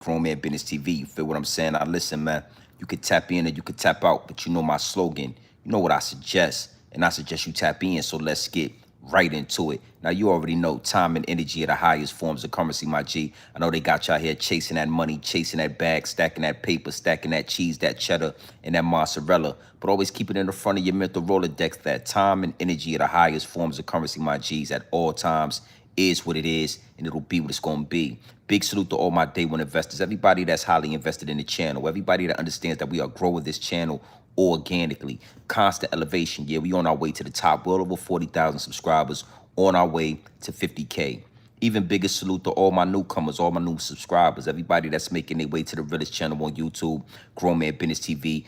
Grown Man Business TV. You feel what I'm saying? Now listen, man, you could tap in or you could tap out, but you know my slogan. You know what I suggest, and I suggest you tap in. So let's get right into it. Now you already know time and energy are the highest forms of currency, my G. I know they got y'all here chasing that money, chasing that bag, stacking that paper, stacking that cheese, that cheddar, and that mozzarella. But always keep it in the front of your mental Rolodex that time and energy are the highest forms of currency, my G's, at all times. Is what it is, and it'll be what it's going to be. Big salute to all my day one investors, everybody that's highly invested in the channel, everybody that understands that we are growing this channel organically. Constant elevation. Yeah, we on our way to the top, well over 40,000 subscribers, on our way to 50K. Even bigger salute to all my newcomers, all my new subscribers, everybody that's making their way to the Realest channel on YouTube, Grown Man Business TV.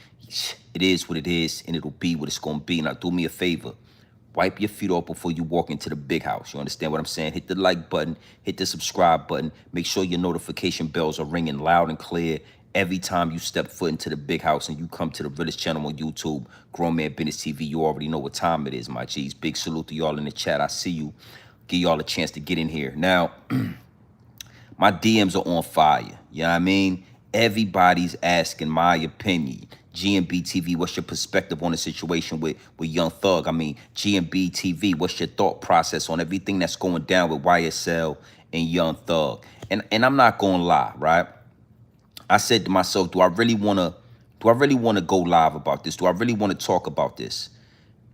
It is what it is, and it'll be what it's going to be. Now, do me a favor. Wipe your feet off before you walk into the big house. You understand what I'm saying? Hit the like button, hit the subscribe button. Make sure your notification bells are ringing loud and clear every time you step foot into the big house and you come to the Realest channel on YouTube, Grown Man Business TV. You already know what time it is, my G's. Big salute to y'all in the chat. I see you. Give y'all a chance to get in here. Now, my DMs are on fire. You know what I mean? Everybody's asking my opinion. GMB TV, what's your perspective on the situation with Young Thug? I mean, GMB TV, what's your thought process on everything that's going down with YSL and Young Thug? And I'm not gonna lie, right? I said to myself, do I really wanna go live about this? Do I really want to talk about this?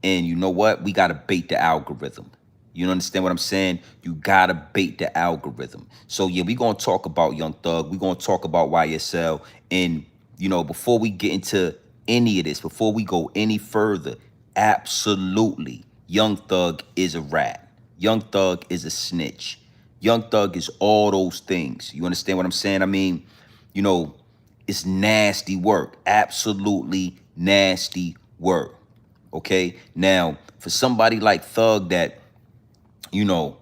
And you know what? We gotta bait the algorithm. You understand what I'm saying? You gotta bait the algorithm. So yeah, we're gonna talk about Young Thug. We're gonna talk about YSL. And you know, before we get into any of this, before we go any further, absolutely, Young Thug is a rat. Young Thug is a snitch. Young Thug is all those things. You understand what I'm saying? I mean, you know, it's nasty work. Absolutely nasty work. Okay? Now, for somebody like Thug that, you know,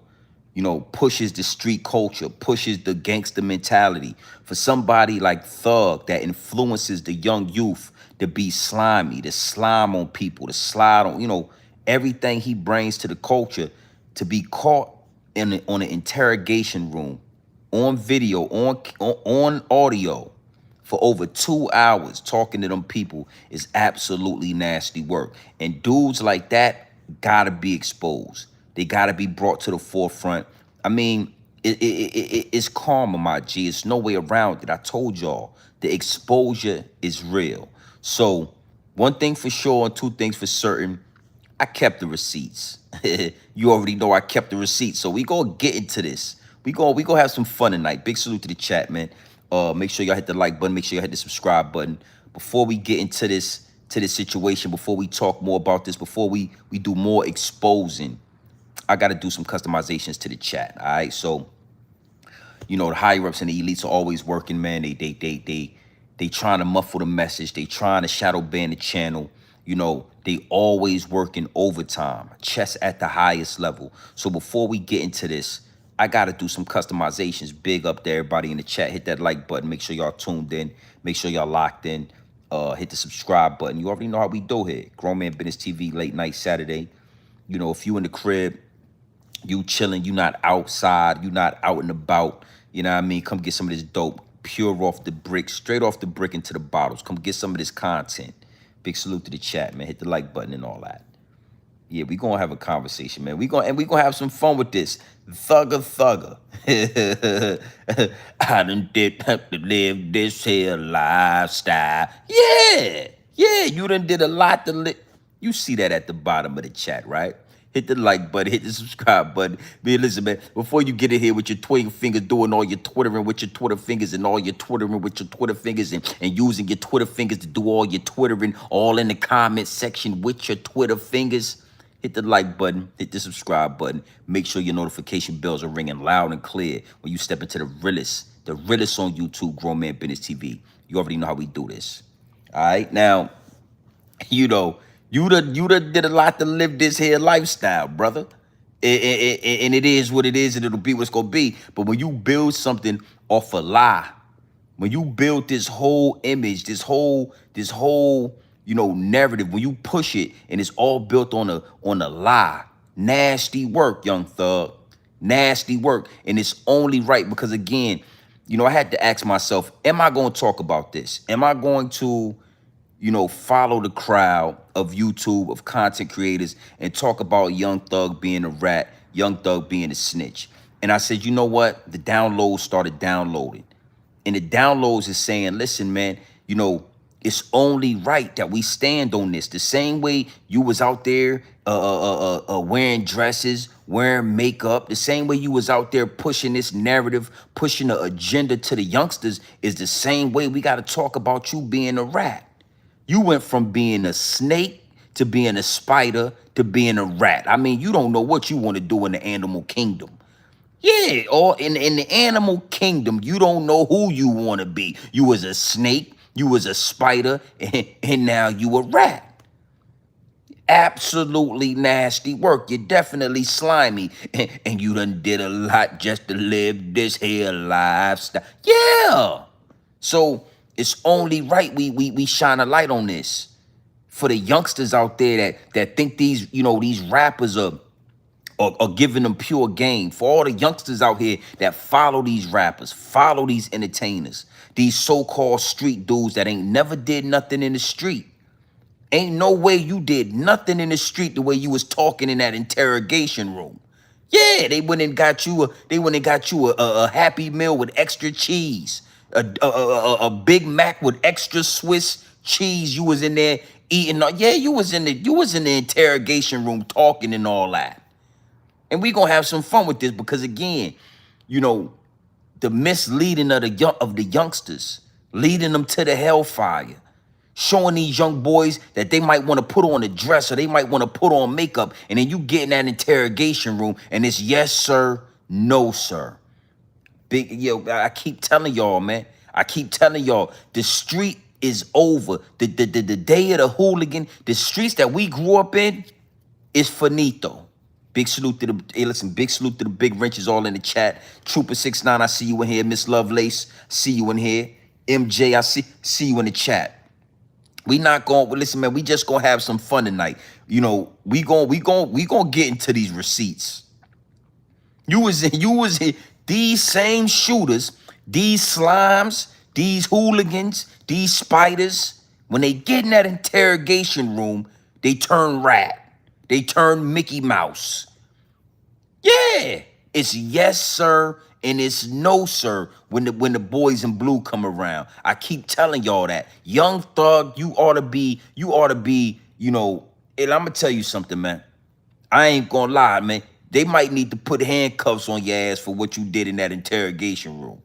pushes the street culture, pushes the gangster mentality. For somebody like Thug that influences the young youth to be slimy, to slime on people, to slide on, everything he brings to the culture, to be caught on an interrogation room, on video, on audio, for over 2 hours talking to them people is absolutely nasty work. And dudes like that gotta be exposed. They gotta be brought to the forefront. I mean, it's karma, my G. It's no way around it. I told y'all, the exposure is real. So one thing for sure and two things for certain, I kept the receipts. You already know I kept the receipts. So we gonna get into this. We gonna have some fun tonight. Big salute to the chat, man. Make sure y'all hit the like button. Make sure y'all hit the subscribe button. Before we get into this situation, before we talk more about this, before we do more exposing, I got to do some customizations to the chat. All right, so the higher ups and the elites are always working, man. They trying to muffle the message. They trying to shadow ban the channel. They always working overtime, chess at the highest level. So before we get into this, I got to do some customizations. Big up to everybody in the chat. Hit that like button. Make sure y'all tuned in. Make sure y'all locked in. Hit the subscribe button. You already know how we do here. Grown Man Business TV, late night Saturday. If you in the crib, you chilling, you not outside, you not out and about, you know what I mean? Come get some of this dope, pure off the brick, straight off the brick into the bottles. Come get some of this content. Big salute to the chat, man. Hit the like button and all that. Yeah, we gonna have a conversation, man. We gonna have some fun with this. Thugger. I done did have to live this here lifestyle. Yeah, you done did a lot to live. You see that at the bottom of the chat, right? Hit the like button, hit the subscribe button. Man, listen, man, before you get in here with your twin fingers, doing all your Twittering with your Twitter fingers and all your Twittering with your Twitter fingers and using your Twitter fingers to do all your Twittering, all in the comment section with your Twitter fingers, hit the like button, hit the subscribe button. Make sure your notification bells are ringing loud and clear when you step into the realest on YouTube, Grown Man Business TV. You already know how we do this. All right, now, you done did a lot to live this here lifestyle, brother. And it is what it is, and it'll be what it's gonna be. But when you build something off a lie, when you build this whole image, this whole narrative, when you push it and it's all built on a lie, nasty work, Young Thug. Nasty work. And it's only right because, again, I had to ask myself, am I going to talk about this? Am I going to, follow the crowd of YouTube, of content creators, and talk about Young Thug being a rat, Young Thug being a snitch? And I said, you know what? The downloads started downloading. And the downloads is saying, listen, man, it's only right that we stand on this. The same way you was out there wearing dresses, wearing makeup, the same way you was out there pushing this narrative, pushing the agenda to the youngsters, is the same way we got to talk about you being a rat. You went from being a snake to being a spider to being a rat. I mean, you don't know what you want to do in the animal kingdom. Yeah, or in the animal kingdom, you don't know who you want to be. You was a snake, you was a spider, and now you a rat. Absolutely nasty work. You're definitely slimy. And you done did a lot just to live this here lifestyle. Yeah. So it's only right we shine a light on this. For the youngsters out there that think these rappers are giving them pure game. For all the youngsters out here that follow these rappers, follow these entertainers, these so-called street dudes that ain't never did nothing in the street. Ain't no way you did nothing in the street the way you was talking in that interrogation room. Yeah, they went and got you a Happy Meal with extra cheese, a Big Mac with extra Swiss cheese. You was in there eating. Yeah, you was in the interrogation room talking and all that. And we gonna have some fun with this because again, the misleading of the youngsters, leading them to the hellfire, showing these young boys that they might want to put on a dress or they might want to put on makeup, and then you get in that interrogation room and it's yes sir, no sir. I keep telling y'all, man. I keep telling y'all, the street is over. The day of the hooligan, the streets that we grew up in is finito. Big salute to big salute to the big wrenches all in the chat. Trooper69, I see you in here. Miss Lovelace, see you in here. MJ, I see you in the chat. We not going, listen, man, we just gonna have some fun tonight. We gonna get into these receipts. You was in these same shooters, these slimes, these hooligans, these spiders, when they get in that interrogation room, they turn rat. They turn Mickey Mouse. Yeah, it's yes, sir, and it's no, sir, when the boys in blue come around. I keep telling y'all that. Young Thug, you ought to be, and I'm gonna tell you something, man. I ain't gonna lie, man. They might need to put handcuffs on your ass for what you did in that interrogation room.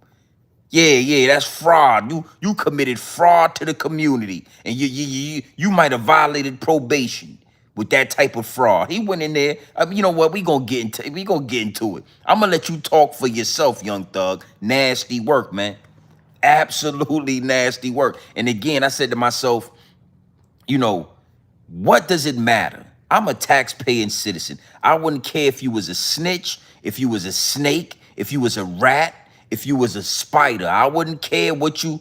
Yeah, that's fraud. You committed fraud to the community, and you might have violated probation with that type of fraud. He went in there. You know what? We gonna get into it. I'm gonna let you talk for yourself, Young Thug. Nasty work, man. Absolutely nasty work. And again, I said to myself, what does it matter? I'm a tax-paying citizen. I wouldn't care if you was a snitch, if you was a snake, if you was a rat, if you was a spider. I wouldn't care what you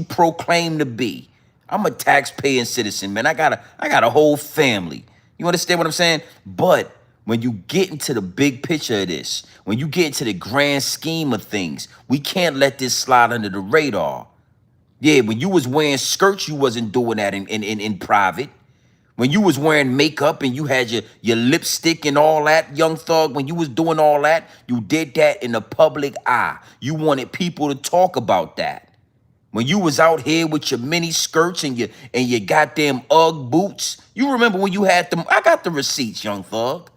proclaim to be. I'm a tax-paying citizen, man. I got a whole family. You understand what I'm saying? But when you get into the big picture of this, when you get into the grand scheme of things, we can't let this slide under the radar. Yeah, when you was wearing skirts, you wasn't doing that in private. When you was wearing makeup and you had your lipstick and all that, Young Thug, when you was doing all that, you did that in the public eye. You wanted people to talk about that. When you was out here with your mini skirts and your goddamn Ugg boots, you remember when you had them? I got the receipts, Young Thug.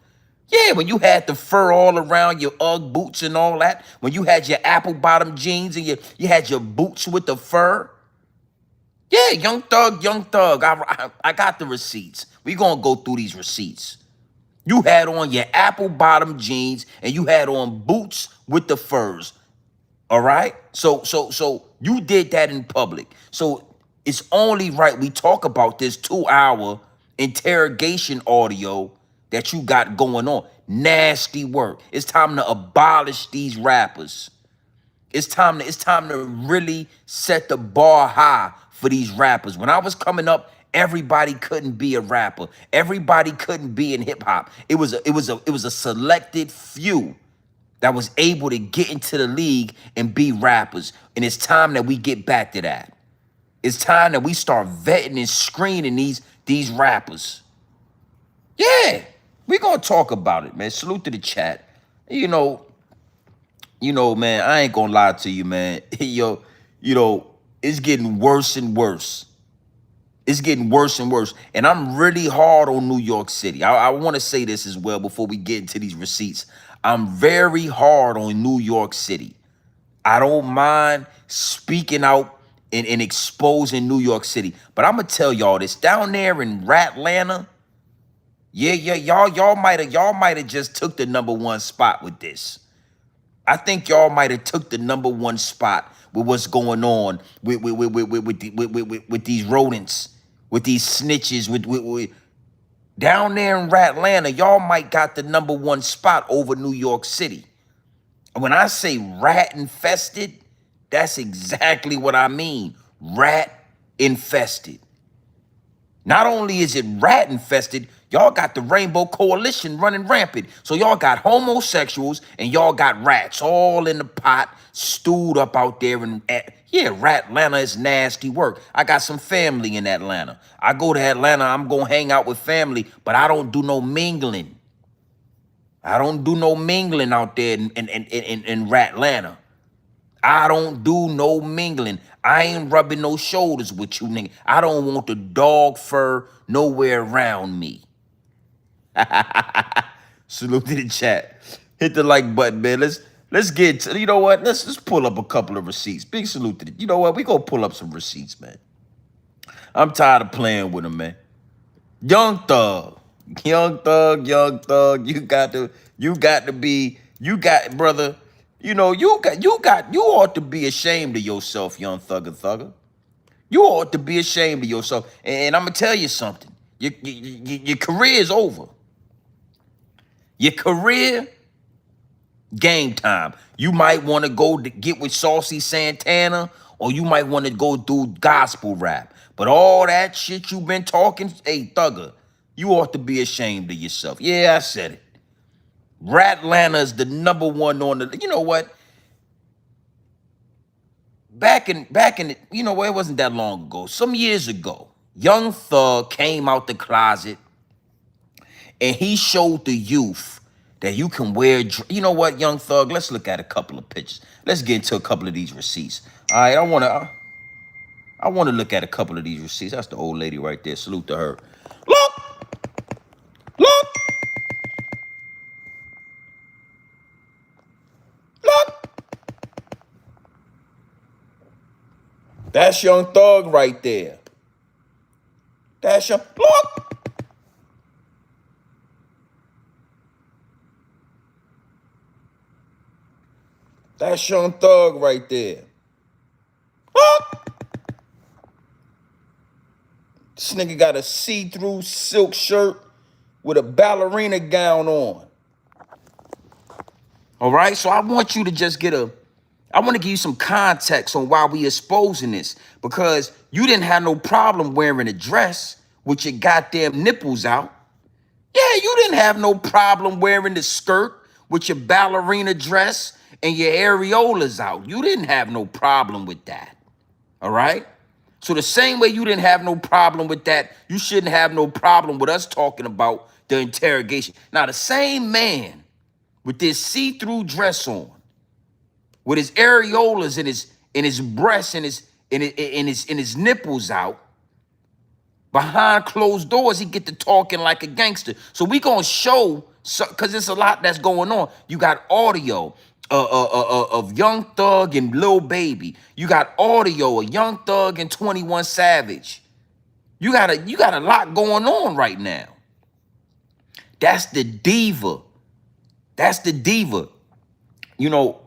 Yeah, when you had the fur all around your Ugg boots and all that. When you had your apple bottom jeans and you had your boots with the fur. Yeah, Young Thug. I got the receipts. We gonna go through these receipts. You had on your apple bottom jeans and you had on boots with the furs. All right? So you did that in public. So it's only right we talk about this 2-hour interrogation audio that you got going on. Nasty work. It's time to abolish these rappers. It's time to really set the bar high for these rappers. When I was coming up, everybody couldn't be a rapper. Everybody couldn't be in hip hop. It was a selected few that was able to get into the league and be rappers. And it's time that we get back to that. It's time that we start vetting and screening these rappers. Yeah, we gonna talk about it, man. Salute to the chat. You know, man, I ain't gonna lie to you, man. It's getting worse and worse. It's getting worse and worse. And I'm really hard on New York City. I want to say this as well before we get into these receipts. I'm very hard on New York City. I don't mind speaking out and exposing New York City. But I'm going to tell y'all this. Down there in Rat-lana, yeah, y'all might have just took the #1 spot with this. I think y'all might have took the #1 spot with what's going on with these rodents, with these snitches, with down there in Rat-lana, y'all might got the #1 spot over New York City. And when I say rat infested, that's exactly what I mean. Rat infested. Not only is it rat infested, y'all got the Rainbow Coalition running rampant. So y'all got homosexuals and y'all got rats all in the pot, stewed up out there. And yeah, Rat-lana is nasty work. I got some family in Atlanta. I go to Atlanta, I'm going to hang out with family, but I don't do no mingling. I don't do no mingling out there in Rat-lana. I don't do no mingling. I ain't rubbing no shoulders with you, nigga. I don't want the dog fur nowhere around me. Salute to the chat. Hit the like button, man. Let's get to, you know what? Let's pull up a couple of receipts. Big salute to the, you know what? We gonna pull up some receipts, man. I'm tired of playing with them, man. Young Thug. Young Thug. You got to be, brother. You ought to be ashamed of yourself, Young Thugger. You ought to be ashamed of yourself. And I'm gonna tell you something. Your career is over. Your career, game time. You might want to go to get with Saucy Santana, or you might want to go do gospel rap. But all that shit you been talking, hey, Thugger, you ought to be ashamed of yourself. Yeah, I said it. Rat-lana is the #1 on the, you know what? Back in you know what, it wasn't that long ago. Some years ago, Young Thug came out the closet and he showed the youth that you can wear, you know what, Young Thug, let's look at a couple of pictures. Let's get into a couple of these receipts. All right, I want to look at a couple of these receipts. That's the old lady right there. Salute to her. Look. That's Young Thug right there. That's your, look. That's Young Thug right there. Look. This nigga got a see-through silk shirt with a ballerina gown on. All right, so I want you to just I want to give you some context on why we exposing this, because you didn't have no problem wearing a dress with your goddamn nipples out. Yeah, you didn't have no problem wearing the skirt with your ballerina dress and your areolas out. You didn't have no problem with that. All right? So the same way you didn't have no problem with that, you shouldn't have no problem with us talking about the interrogation. Now, the same man with this see-through dress on, with his areolas in his breasts and his nipples out, behind closed doors, he get to talking like a gangster. So we gonna show, because there's a lot that's going on. You got audio of Young Thug and Lil Baby. You got audio of Young Thug and 21 Savage. You got a lot going on right now. That's the diva. That's the diva. You know,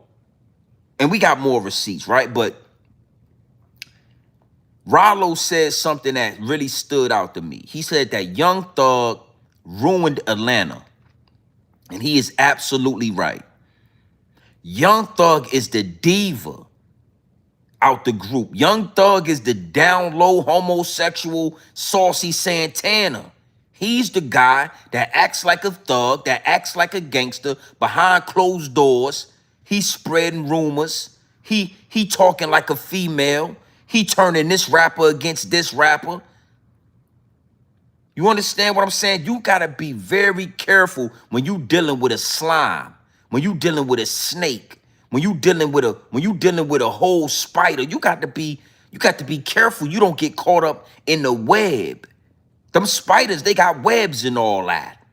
and we got more receipts, right? But Rollo said something that really stood out to me. He said that Young Thug ruined Atlanta. And he is absolutely right. Young Thug is the diva out the group. Young Thug is the down low homosexual Saucy Santana. He's the guy that acts like a thug, that acts like a gangster behind closed doors. He's spreading rumors. He talking like a female. He turning this rapper against this rapper. You understand what I'm saying? You gotta be very careful when you dealing with a slime, when you dealing with a snake, when you dealing with a whole spider. You got to be careful you don't get caught up in the web. Them spiders, they got webs and all that.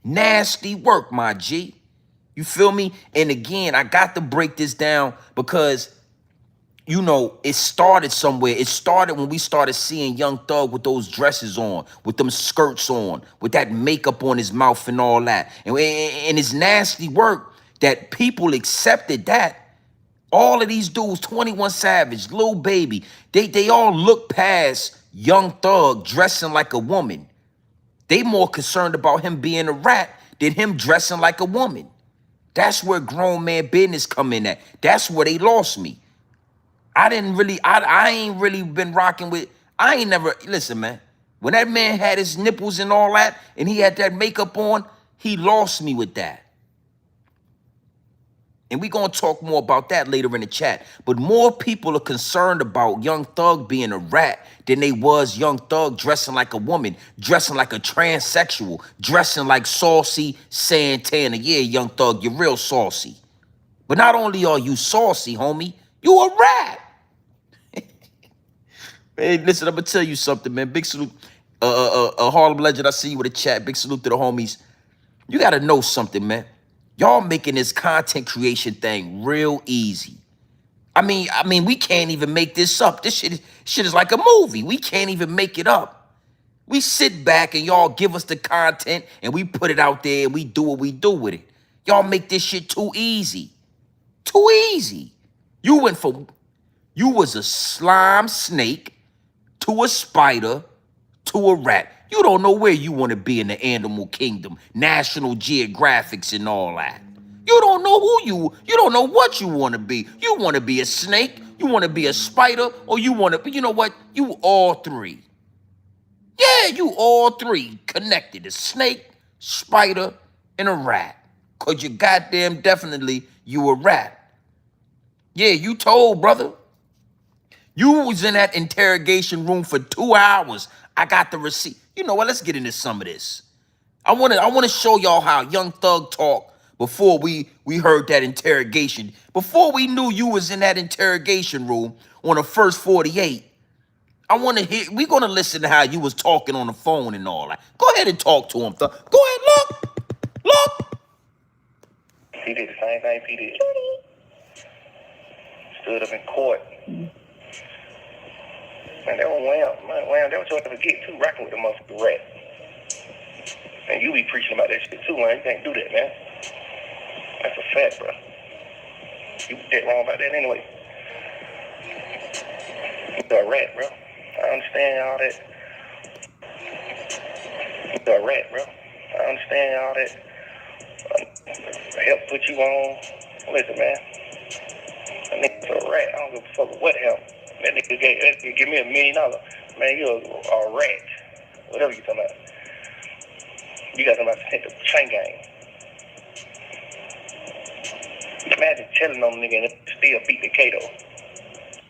Nasty work, my G. You feel me? And again, I got to break this down because, you know, it started somewhere. It started when we started seeing Young Thug with those dresses on, with them skirts on, with that makeup on his mouth and all that. And it's nasty work that people accepted that. All of these dudes, 21 Savage, Lil Baby, they all look past Young Thug dressing like a woman. They more concerned about him being a rat than him dressing like a woman. That's where grown man business come in at. That's where they lost me. I ain't really been rocking with, I ain't never, listen, man. When that man had his nipples and all that, and he had that makeup on, he lost me with that. And we're going to talk more about that later in the chat. But more people are concerned about Young Thug being a rat than they was Young Thug dressing like a woman, dressing like a transsexual, dressing like Saucy Santana. Yeah, Young Thug, you're real saucy. But not only are you saucy, homie, you a rat. Hey, listen, I'm going to tell you something, man. Big salute. Harlem Legend, I see you with a chat. Big salute to the homies. You got to know something, man. Y'all making this content creation thing real easy. I mean, we can't even make this up. This shit is like a movie. We can't even make it up. We sit back and y'all give us the content and we put it out there and we do what we do with it. Y'all make this shit too easy. Too easy. You was a slime snake to a spider to a rat. You don't know where you want to be in the animal kingdom, National Geographics and all that. You don't know you don't know what you want to be. You want to be a snake, you want to be a spider, or you want to be, you know what? You all three. Yeah, you all three connected. A snake, spider, and a rat. Because you goddamn definitely you a rat. Yeah, you told, brother. You was in that interrogation room for 2 hours. I got the receipt. You know what? Let's get into some of this. I want to show y'all how Young Thug talked before we heard that interrogation. Before we knew you was in that interrogation room on the first 48. I want to hear. We're gonna listen to how you was talking on the phone and all that. Go ahead and talk to him, Thug. Go ahead, look. He did the same thing he did. Stood up in court. Man, that was Wham. That was what to get too, rocking with the motherfucking rat. And you be preaching about that shit too, man. You can't do that, man. That's a fact, bro. You dead wrong about that anyway. You're a rat, bro. I understand all that. You're a rat, bro. I understand all that. Help put you on. Listen, man. That nigga's a rat. I don't give a fuck what help. That nigga give me $1 million. Man, you're a rat. Whatever you talking about. You got somebody to hit the chain gang. Imagine telling on the nigga and still beat the Kato.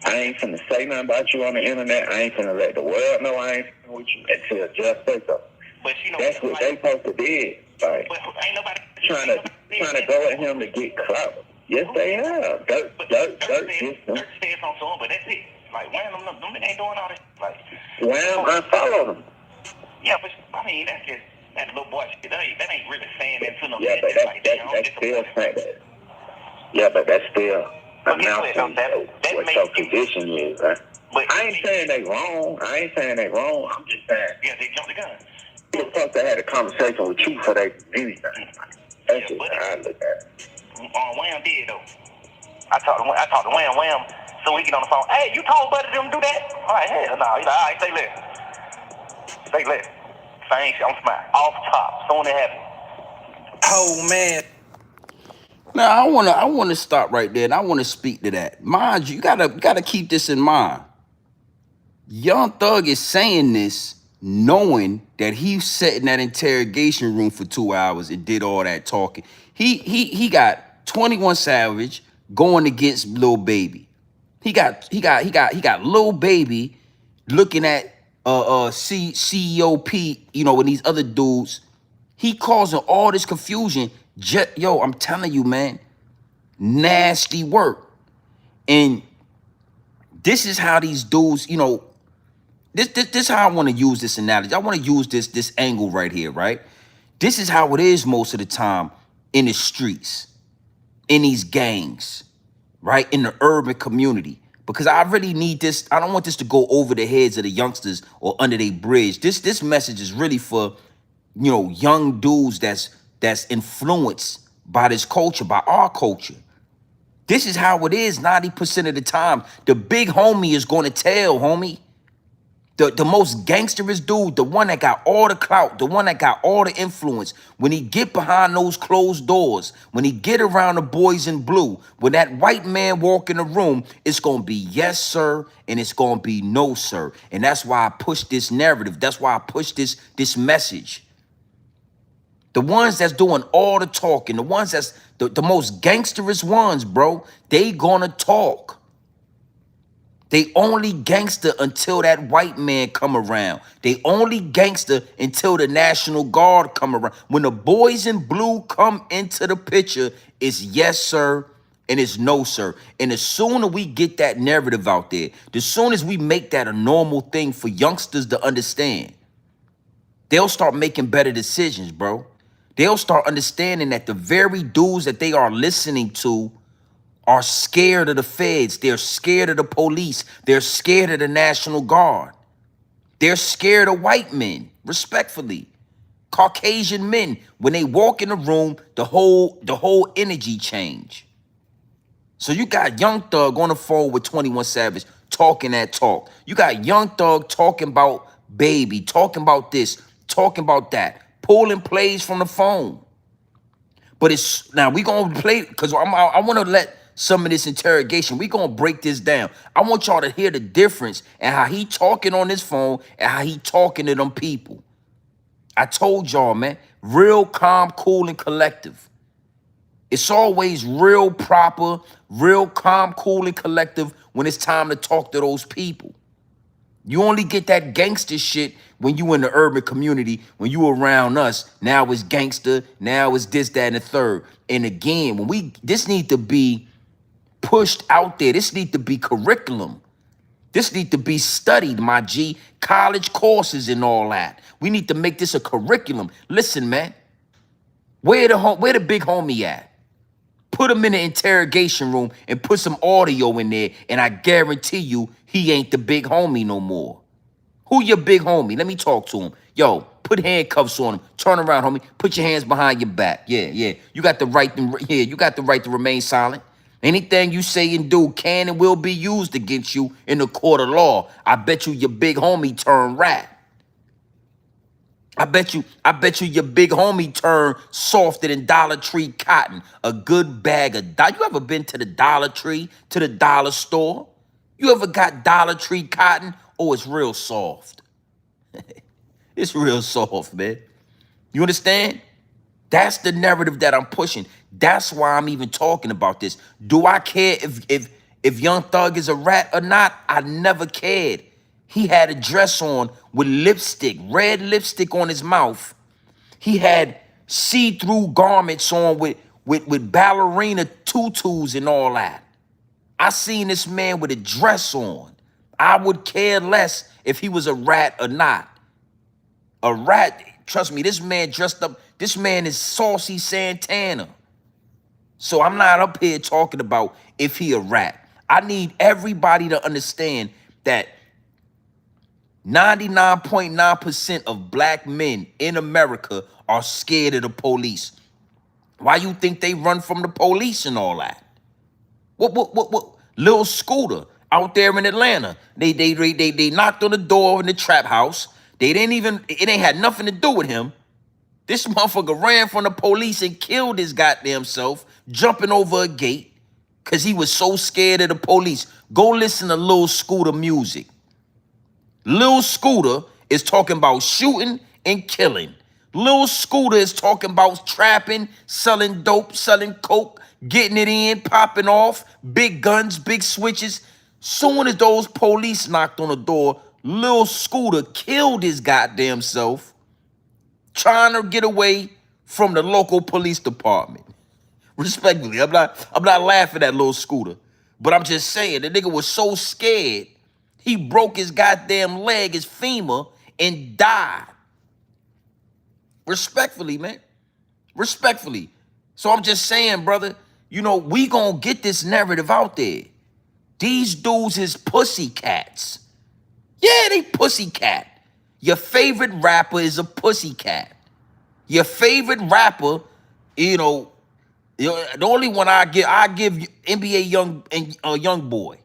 I ain't finna say nothing about you on the internet. I ain't finna let the world know I ain't finna with you until just say so. But you know, that's what they supposed to do. Like, but ain't nobody trying to go at him to get clout. Yes, they have. Dirt system. Dirt said something to him, but that's it. Like, Wham, them niggas ain't doing all this. Like, Wham unfollowed him. Yeah, but I mean, that's just that little boy shit. That ain't really saying that to no. Yeah, but that's still saying that. Yeah, but that's still announcing what your position is, right? But I ain't saying they wrong. I'm just saying. Yeah, they jumped the gun. You're supposed to have a conversation with you for they anything. That's just how I look at it. Wham did though. I talked to Wham, so we get on the phone. Hey, you told Buddy them do that? All right, hell no. He's like, all right, stay left. Same shit. I'm smiling. Off top. Soon it happened. Oh man. Now I wanna stop right there and I wanna speak to that. Mind you, you gotta keep this in mind. Young Thug is saying this knowing that he sat in that interrogation room for 2 hours and did all that talking. He got 21 Savage going against Lil Baby. He got Lil Baby looking at CEOP, you know, and these other dudes. He causing all this confusion. Yo, I'm telling you, man, nasty work. And this is how these dudes, you know, this how I want to use this analogy. I want to use this angle right here, right? This is how it is most of the time in the streets, in these gangs, right? In the urban community. Because I really need this. I don't want this to go over the heads of the youngsters or under their bridge. This message is really for, you know, young dudes that's influenced by this culture, by our culture. This is how it is 90% of the time. The big homie is going to tell, homie. The most gangsterous dude, the one that got all the clout, the one that got all the influence, when he get behind those closed doors, when he get around the boys in blue, when that white man walk in the room, it's going to be yes, sir, and it's going to be no, sir. And that's why I push this narrative. That's why I push this message. The ones that's doing all the talking, the ones that's the most gangsterous ones, bro, they gonna talk. They only gangster until that white man come around. They only gangster until the National Guard come around. When the boys in blue come into the picture, it's yes, sir, and it's no, sir. And the sooner we get that narrative out there, the sooner as we make that a normal thing for youngsters to understand, they'll start making better decisions, bro. They'll start understanding that the very dudes that they are listening to are scared of the feds. They're scared of the police. They're scared of the National Guard. They're scared of white men, respectfully. Caucasian men, when they walk in the room, the whole energy change. So you got Young Thug on the phone with 21 Savage talking that talk. You got Young Thug talking about Baby, talking about this, talking about that, pulling plays from the phone. But it's now we gonna play because I want to let some of this interrogation. We gonna break this down. I want y'all to hear the difference and how he talking on his phone and how he talking to them people. I told y'all, man, real calm, cool, and collective. It's always real proper, real calm, cool, and collective when it's time to talk to those people. You only get that gangster shit when you in the urban community, when you around us. Now it's gangster, now it's this, that, and the third. And again, this need to be pushed out there. This need to be curriculum. This need to be studied, my G. College courses and all that. We need to make this a curriculum. Listen, man, where the big homie at? Put him in the interrogation room and put some audio in there, and I guarantee you he ain't the big homie no more. Who your big homie? Let me talk to him. Yo, put handcuffs on him. Turn around, homie. Put your hands behind your back. Yeah. You got the right to remain silent. Anything you say and do can and will be used against you in the court of law. I bet you your big homie turned rat. I bet you your big homie turned softer than Dollar Tree cotton. A good bag of You ever been to the Dollar Tree, to the dollar store? You ever got Dollar Tree cotton? Oh, it's real soft. It's real soft, man. You understand? That's the narrative that I'm pushing. That's why I'm even talking about this. Do I care if Young Thug is a rat or not? I never cared. He had a dress on with lipstick, red lipstick on his mouth. He had see-through garments on with ballerina tutus and all that. I seen this man with a dress on. I would care less if he was a rat or not. A rat, trust me, this man dressed up, this man is Saucy Santana. So I'm not up here talking about if he a rat. I need everybody to understand that 99.9% of black men in America are scared of the police. Why you think they run from the police and all that? What? Lil Scooter out there in Atlanta. They knocked on the door in the trap house. It ain't had nothing to do with him. This motherfucker ran from the police and killed his goddamn self, jumping over a gate because he was so scared of the police. Go listen to Lil Scooter music. Lil Scooter is talking about shooting and killing. Lil Scooter is talking about trapping, selling dope, selling coke, getting it in, popping off, big guns, big switches. Soon as those police knocked on the door, Lil Scooter killed his goddamn self trying to get away from the local police department. Respectfully, I'm not laughing at Lil Scooter, but I'm just saying the nigga was so scared, he broke his goddamn leg, his femur, and died. Respectfully, man. Respectfully. So I'm just saying, brother, you know, we gonna get this narrative out there. These dudes is pussycats. Yeah, they pussycat. Your favorite rapper is a pussycat. Your favorite rapper, you know, the only one I give NBA young boy.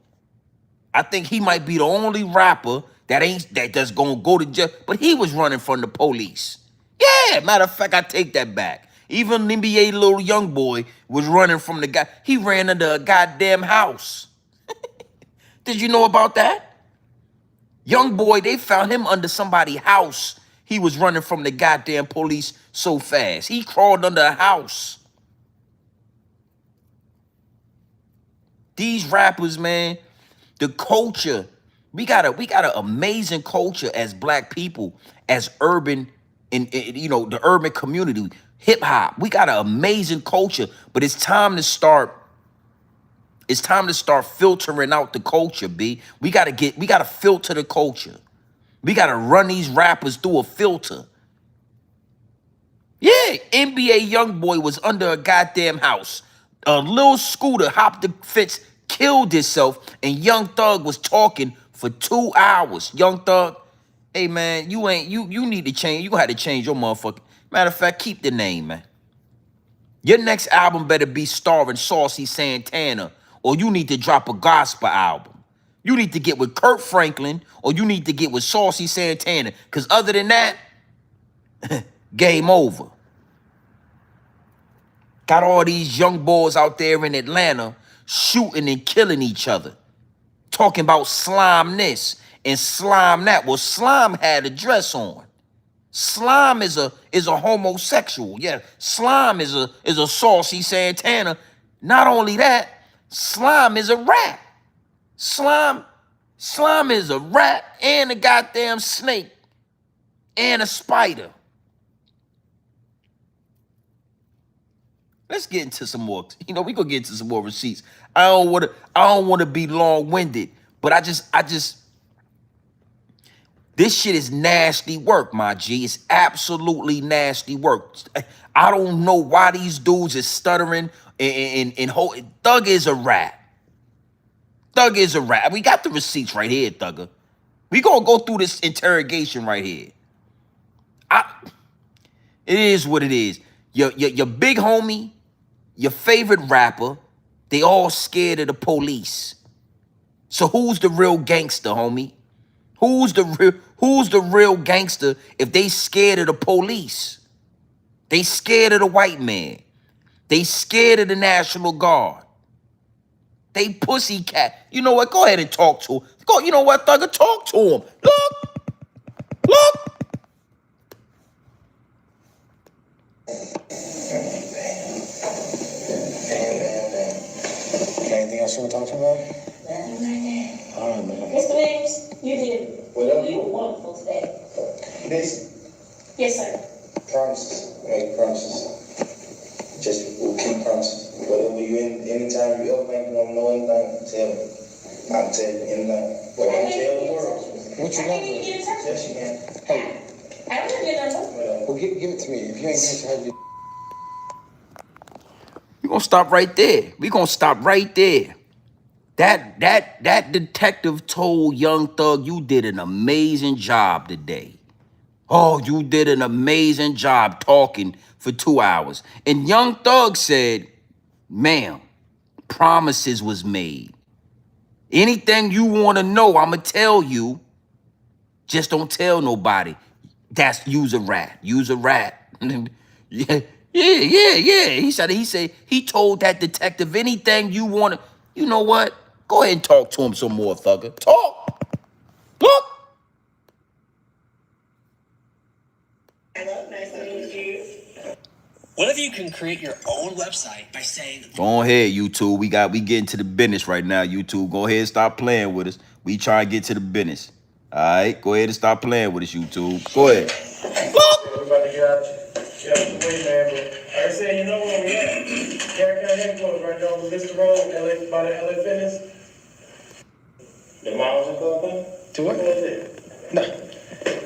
I think he might be the only rapper that's gonna go to jail, but he was running from the police. Yeah, matter of fact, I take that back. Even NBA little young boy was running from the guy. He ran into a goddamn house. Did you know about that? Young boy, they found him under somebody's house. He was running from the goddamn police so fast. He crawled under a house. These rappers, man, the culture, we got an amazing culture as black people, as urban, you know, the urban community, hip hop. We got an amazing culture, but it's time to start filtering out the culture, B. We gotta filter the culture. We gotta run these rappers through a filter. Yeah, NBA YoungBoy was under a goddamn house. A Lil Scooter hopped the fence, killed himself, and Young Thug was talking for 2 hours. Young Thug, hey man, you need to change. You gonna have to change your motherfucker. Matter of fact, keep the name, man. Your next album better be starring Saucy Santana, or you need to drop a gospel album. You need to get with Kurt Franklin, or you need to get with Saucy Santana. Because other than that, game over. Got all these young boys out there in Atlanta shooting and killing each other. Talking about slime this and slime that. Well, Slime had a dress on. Slime is a homosexual. Yeah, Slime is a Saucy Santana. Not only that, Slime is a rat. Slime is a rat and a goddamn snake and a spider. Let's get into some more. You know, we gonna get into some more receipts. I don't want to be long-winded, but I just this shit is nasty work, my G. It's absolutely nasty work. I don't know why these dudes is stuttering and Thug is a rat. Thug is a rat. We got the receipts right here, Thugger. We gonna go through this interrogation right here. It is what it is. Your big homie, your favorite rapper, they all scared of the police. So who's the real gangster, homie? Who's the real gangster if they scared of the police? They scared of the white man. They scared of the National Guard. They pussycat. You know what? Go ahead and talk to him. Go. You know what, Thugger? Talk to him. Look. Anything else you want to talk to me about? All right, man. Mr. Williams, you did. You were wonderful today. This? Yes, sir. Promises. Make promises. Just we'll keep promises. Whatever you anytime you ever make you don't know anything, tell me. I'll tell you anything. But I'll tell the world. What you got? Yes, you can. Hey. I don't have your number. Well, give it to me. If you ain't going to have We're gonna stop right there. We're gonna stop right there. That detective told Young Thug, you did an amazing job today. Oh, you did an amazing job talking for 2 hours. And Young Thug said, ma'am, promises was made. Anything you want to know, I'ma tell you. Just don't tell nobody. That's use a rat. Use a rat. Yeah. He said he told that detective anything you want to. You know what? Go ahead and talk to him some more, Thugger. Talk. Look. What if you can create your own website by saying, go ahead, YouTube. We getting to the business right now, YouTube. Go ahead and stop playing with us. We try and get to the business. All right, go ahead and stop playing with us, YouTube. Go ahead. We're about to get out the way, man. But like I said, you know where we at? Garrett County headquarters, right there on the Vista Road, LA, by the LA Fitness. The miles and club thing? To what? What is it? No,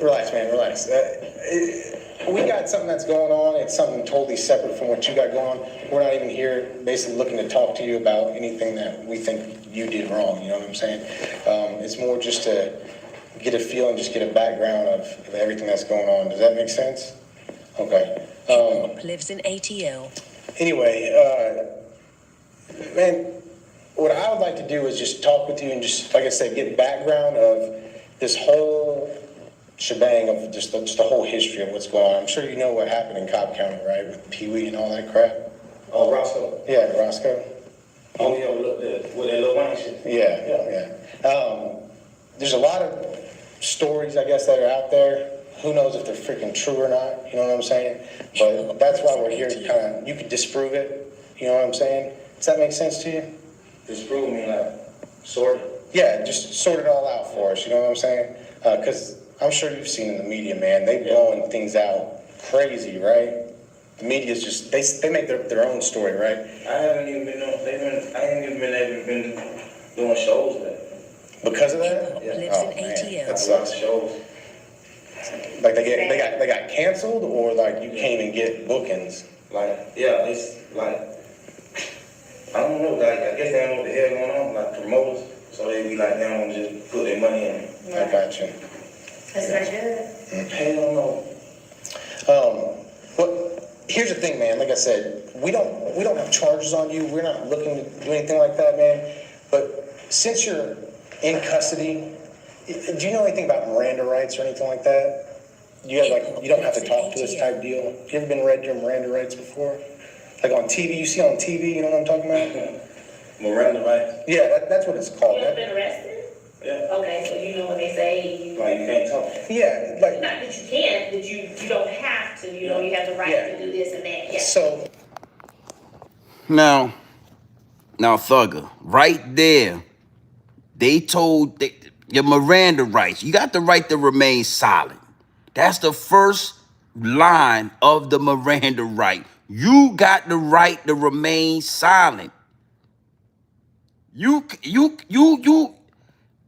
relax, man, relax. We got something that's going on. It's something totally separate from what you got going on. We're not even here basically looking to talk to you about anything that we think you did wrong, you know what I'm saying? It's more just to get a feel and just get a background of everything that's going on. Does that make sense? Okay. Lives in ATL. Anyway, man, what I would like to do is just talk with you and just, like I said, get background of this whole shebang of just the whole history of what's going on. I'm sure you know what happened in Cobb County, right, with Pee Wee and all that crap. Oh, Roscoe. Yeah, Roscoe. Oh, yeah, with that little wine shit. Yeah. There's a lot of stories, I guess, that are out there. Who knows if they're freaking true or not? You know what I'm saying? But that's why we're here to kind of, you could disprove it. You know what I'm saying? Does that make sense to you? Disprove me, like, sort of. Yeah, just sort it all out for us. You know what I'm saying? Because I'm sure you've seen in the media, man, they blowing things out crazy, right? The media's just, they make their own story, right? I haven't even been on, I ain't even been able to been doing shows with Because of that? Yeah. Lives Oh, in man, ATL. that a lot of sucks. shows. Like they got canceled, or like you can't even get bookings. Like, yeah, it's like, I don't know, like, I guess they don't know what the hell going on, like promoters. So they be like, they don't want to just put their money in. I got you. That's not good. Hell no. But here's the thing, man. Like I said, we don't have charges on you. We're not looking to do anything like that, man. But since you're in custody, do you know anything about Miranda rights or anything like that? You don't have to talk to us type deal. You ever been read your Miranda rights before? Like on TV, you see on TV, you know what I'm talking about? Miranda rights? Yeah, that's what it's called. You ever been arrested? Yeah. Okay, so you know what they say, Like, you can't talk. Yeah, like, not that you can, but you don't have to, you know, you have the right Yeah. to do this and that, yeah. so Now, Thugger, right there, they told your Miranda rights. You got the right to remain silent. That's the first line of the Miranda right. You got the right to remain silent. You,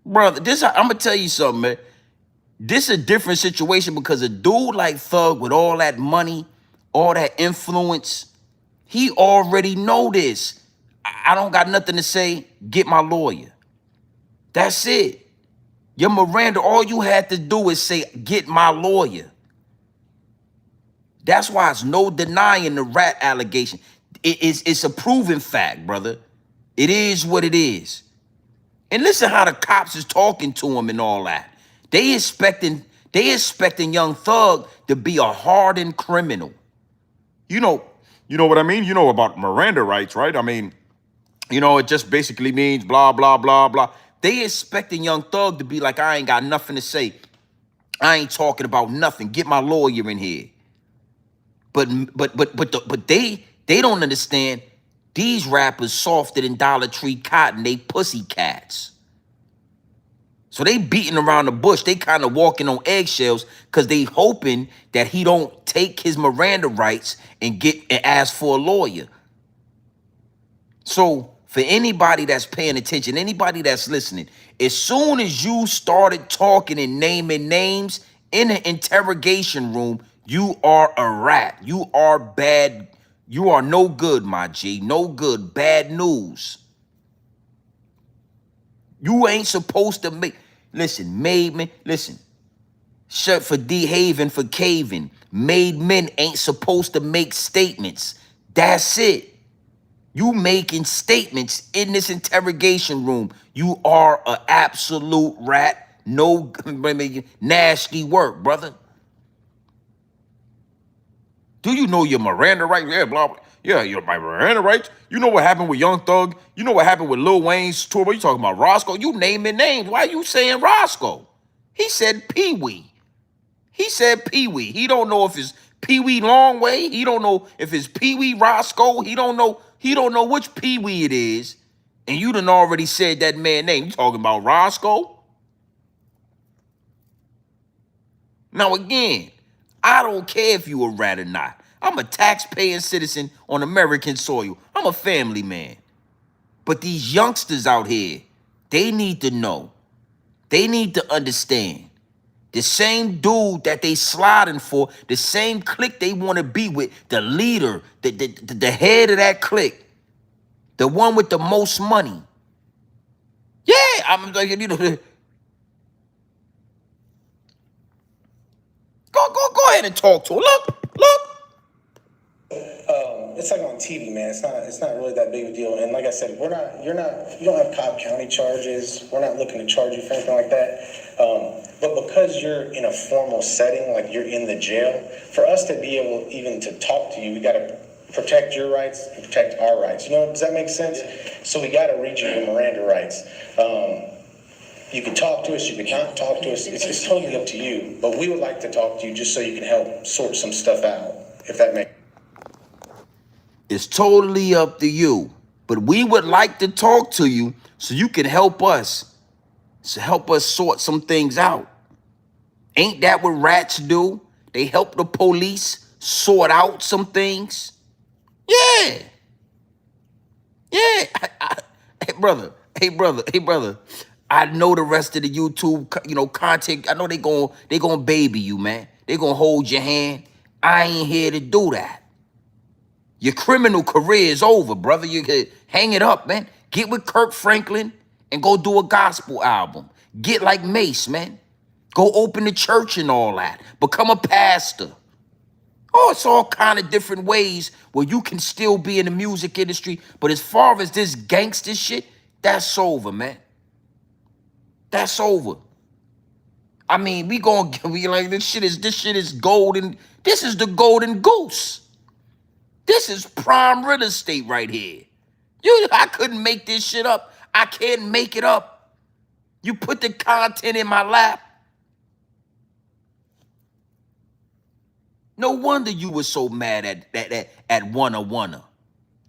brother. I'm gonna tell you something, man. This is a different situation because a dude like Thug with all that money, all that influence, he already know this. I don't got nothing to say. Get my lawyer. That's it. Your Miranda, all you had to do is say, get my lawyer. That's why it's no denying the rat allegation. It's a proven fact, brother. It is what it is. And listen how the cops is talking to him and all that. They expecting young Thug to be a hardened criminal. You know what I mean? You know about Miranda rights, right? I mean, it just basically means blah, blah, blah, blah. They expecting young Thug to be like, I ain't got nothing to say. I ain't talking about nothing. Get my lawyer in here. But they don't understand. These rappers softer than Dollar Tree cotton. They pussy cats. So they beating around the bush. They kind of walking on eggshells because they hoping that he don't take his Miranda rights and ask for a lawyer. So for anybody that's paying attention, anybody that's listening, as soon as you started talking and naming names in the interrogation room, you are a rat. You are bad. You are no good, my G. No good. Bad news. You ain't supposed to make... Listen, shut for D-Haven for caving. Made men ain't supposed to make statements. That's it. You making statements in this interrogation room. You are an absolute rat. No, nasty work, brother. Do you know your Miranda rights? Yeah, blah, blah. Yeah, my Miranda rights. You know what happened with Young Thug? You know what happened with Lil Wayne's tour? What you talking about, Roscoe? You naming names. Why you saying Roscoe? He said Pee Wee. He said Pee Wee. He don't know if it's Pee Wee Longway. He don't know if it's Pee Wee Roscoe. He don't know which Pee Wee it is. And you done already said that man's name. You talking about Roscoe? Now again, I don't care if you a rat or not. I'm a tax-paying citizen on American soil. I'm a family man. But these youngsters out here, they need to know. They need to understand. The same dude that they sliding for, the same clique they want to be with, the leader, the head of that clique, the one with the most money. Yeah, I'm like, you know, go ahead and talk to her. Look. It's like on TV, man. It's not really that big of a deal. And like I said, you don't have Cobb County charges. We're not looking to charge you for anything like that. But because you're in a formal setting, like you're in the jail, for us to be able even to talk to you, we got to protect your rights and protect our rights. You know, does that make sense? So we got to read you your Miranda rights. You can talk to us, you can not talk to us. It's totally up to you. But we would like to talk to you just so you can help sort some stuff out, if that makes sense. It's totally up to you. But we would like to talk to you so you can help us. So help us sort some things out. Ain't that what rats do? They help the police sort out some things. Yeah. Hey, brother. I know the rest of the YouTube, content. I know they gonna baby you, man. They gonna hold your hand. I ain't here to do that. Your criminal career is over, brother. You can hang it up, man. Get with Kirk Franklin and go do a gospel album. Get like Mace, man. Go open a church and all that. Become a pastor. Oh, it's all kind of different ways where you can still be in the music industry. But as far as this gangster shit, that's over, man. That's over. I mean, we like this shit is golden. This is the golden goose. This is prime real estate right here. I couldn't make this shit up. I can't make it up. You put the content in my lap. No wonder you was so mad at Wanna.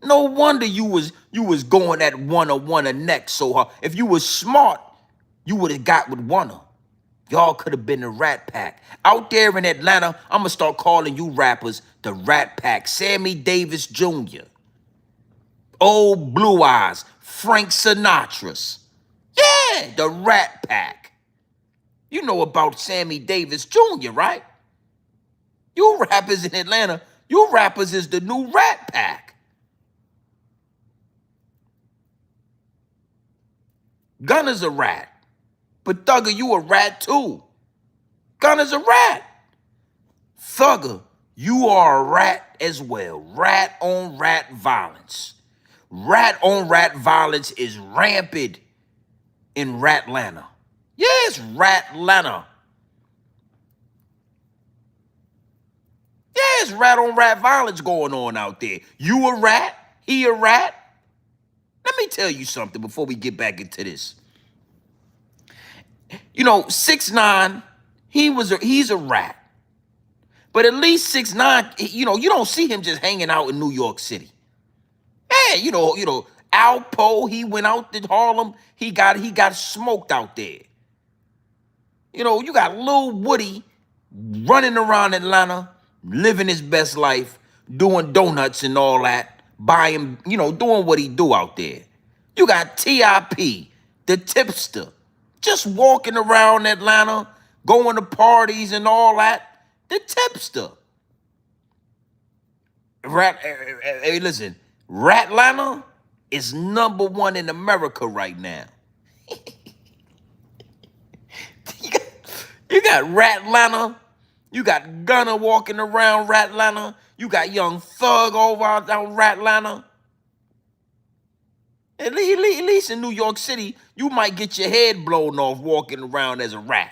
No wonder you was going at Wanna next so hard. If you was smart, you would have got with Wanna. Y'all could have been the Rat Pack. Out there in Atlanta, I'm going to start calling you rappers the Rat Pack. Sammy Davis Jr. Old Blue Eyes. Frank Sinatra's. Yeah, the Rat Pack. You know about Sammy Davis Jr., right? You rappers in Atlanta, you rappers is the new Rat Pack. Gunna's a rat. But Thugger, you a rat too. Gunna's a rat. Thugger, you are a rat as well. Rat on rat violence. Rat on rat violence is rampant in Rat-lana. Yes, Rat-lana. Yes, rat on rat violence going on out there. You a rat? He a rat? Let me tell you something before we get back into this. 6ix9ine, he's a rat. But at least 6ix9ine, you don't see him just hanging out in New York City. Hey, Alpo, he went out to Harlem, he got smoked out there. You got Lil Woody running around Atlanta, living his best life, doing donuts and all that, buying, doing what he do out there. You got T.I.P., the tipster, just walking around Atlanta, going to parties and all that. The tipster. Hey, listen, Rat-lana is #1 in America right now. You got Rat-lana. You got Gunna walking around Rat-lana. You got Young Thug over out down Rat-lana. At least in New York City, you might get your head blown off walking around as a rat.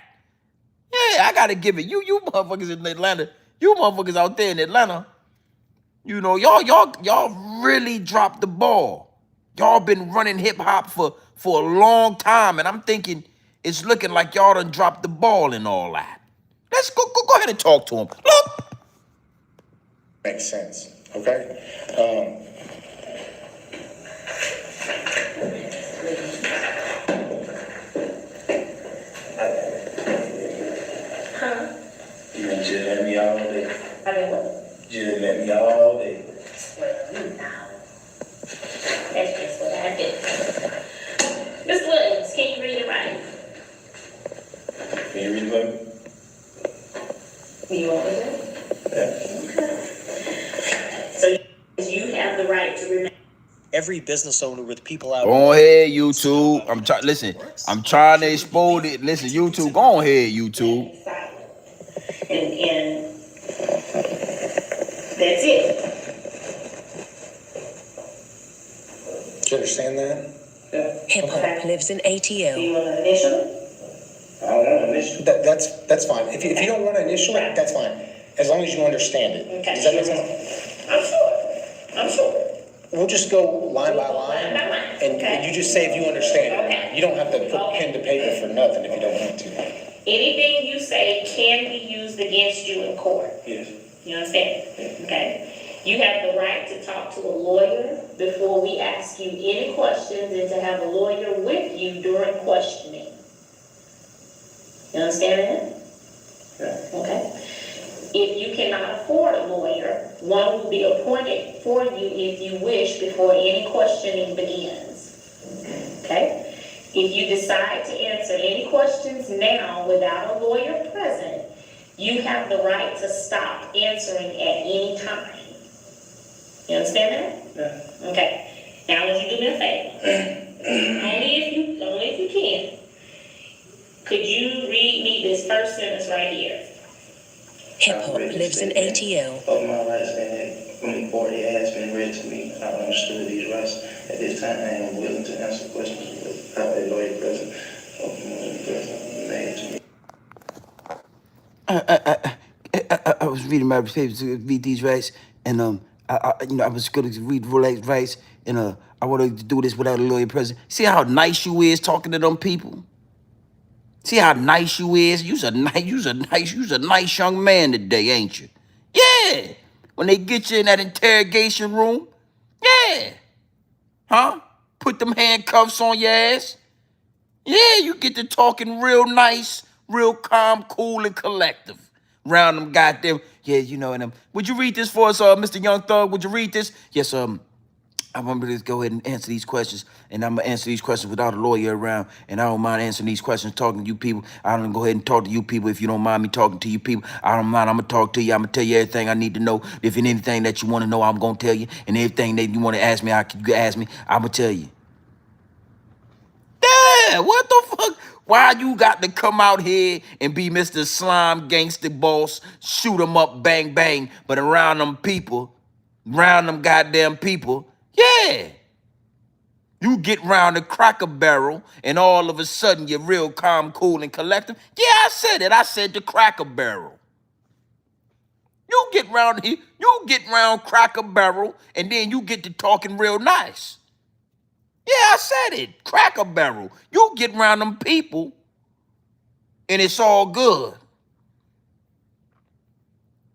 Yeah, I gotta give it. You motherfuckers in Atlanta, you motherfuckers out there in Atlanta, y'all really dropped the ball. Y'all been running hip hop for a long time, and I'm thinking it's looking like y'all done dropped the ball and all that. Let's go ahead and talk to him. Look. Makes sense, okay? You just let me all day. I mean, what? Just let me all day. Well, now. That's just what I did. Mr. Williams, can you read it right? Can you read it? You want me to? Yeah. So you have the right to remain. Every business owner with people out. Go ahead, YouTube. I'm trying. Listen, I'm trying to expose it. Listen, YouTube. Go ahead, YouTube. And that's it. Do you understand that? Hip hop lives in Do ATL. you want to initial it? I don't want to miss you. That's fine. If you don't want to initial it, that's fine. As long as you understand it. Okay. Does that make sense? I'm sure. We'll just go line by line, Line by line. and Okay. you just say if you understand it. Okay. You don't have to put pen to paper for nothing if you don't want to. Anything you say can be used against you in court. Yes. You understand? Okay. You have the right to talk to a lawyer before we ask you any questions and to have a lawyer with you during questioning. You understand that? Yeah. Okay. If you cannot afford a lawyer, one will be appointed for you if you wish before any questioning begins. Okay? If you decide to answer any questions now without a lawyer present, you have the right to stop answering at any time. You understand that? Yeah. Okay. Now, would you do me a favor? only if you can. Could you read me this first sentence right here? Hip hop lives in ATL. Of my rights and authority has been read to me. I understood these rights. At this time, I am willing to answer questions without a lawyer present. Made to me. I was reading my papers to read these rights, and I was going to read related rights, and I wanted to do this without a lawyer present. See how nice you is talking to them people. See how nice you is. You's a nice young man today, ain't you? Yeah. When they get you in that interrogation room, yeah. Huh? Put them handcuffs on your ass. Yeah, you get to talking real nice, real calm, cool, and collective. Round them goddamn, yeah, you know, and would you read this for us, Mr. Young Thug? Would you read this? Yes, I want to just go ahead and answer these questions, and I'm gonna answer these questions without a lawyer around, and I don't mind answering these questions, talking to you people. I don't go ahead and talk to you people if you don't mind me talking to you people. I don't mind. I'm gonna talk to you. I'm gonna tell you everything I need to know. If anything that you want to know, I'm gonna tell you, and everything that you want to ask me, you can ask me. I'm gonna tell you. Yeah, what the fuck? Why you got to come out here and be Mr. Slime Gangster Boss, shoot 'em up, bang, bang, but around them goddamn people, yeah. You get round the Cracker Barrel, and all of a sudden you're real calm, cool, and collective. Yeah, I said it. I said the Cracker Barrel. You get round here, you get round Cracker Barrel, and then you get to talking real nice. Yeah, I said it. Cracker Barrel. You get around them people, and it's all good.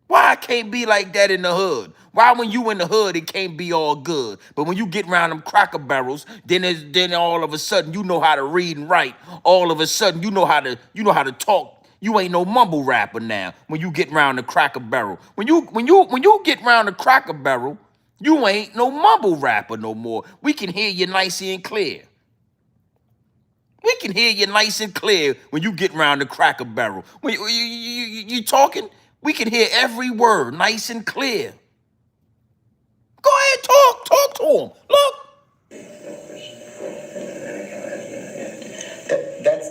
Why it can't be like that in the hood? Why when you in the hood, it can't be all good? But when you get around them Cracker Barrels, then all of a sudden you know how to read and write. All of a sudden you know how to talk. You ain't no mumble rapper now when you get around the Cracker Barrel. When you get around the Cracker Barrel, you ain't no mumble rapper no more. We can hear you nice and clear. We can hear you nice and clear when you get around the Cracker Barrel. When you talking, we can hear every word nice and clear. Go ahead, talk to him. Look.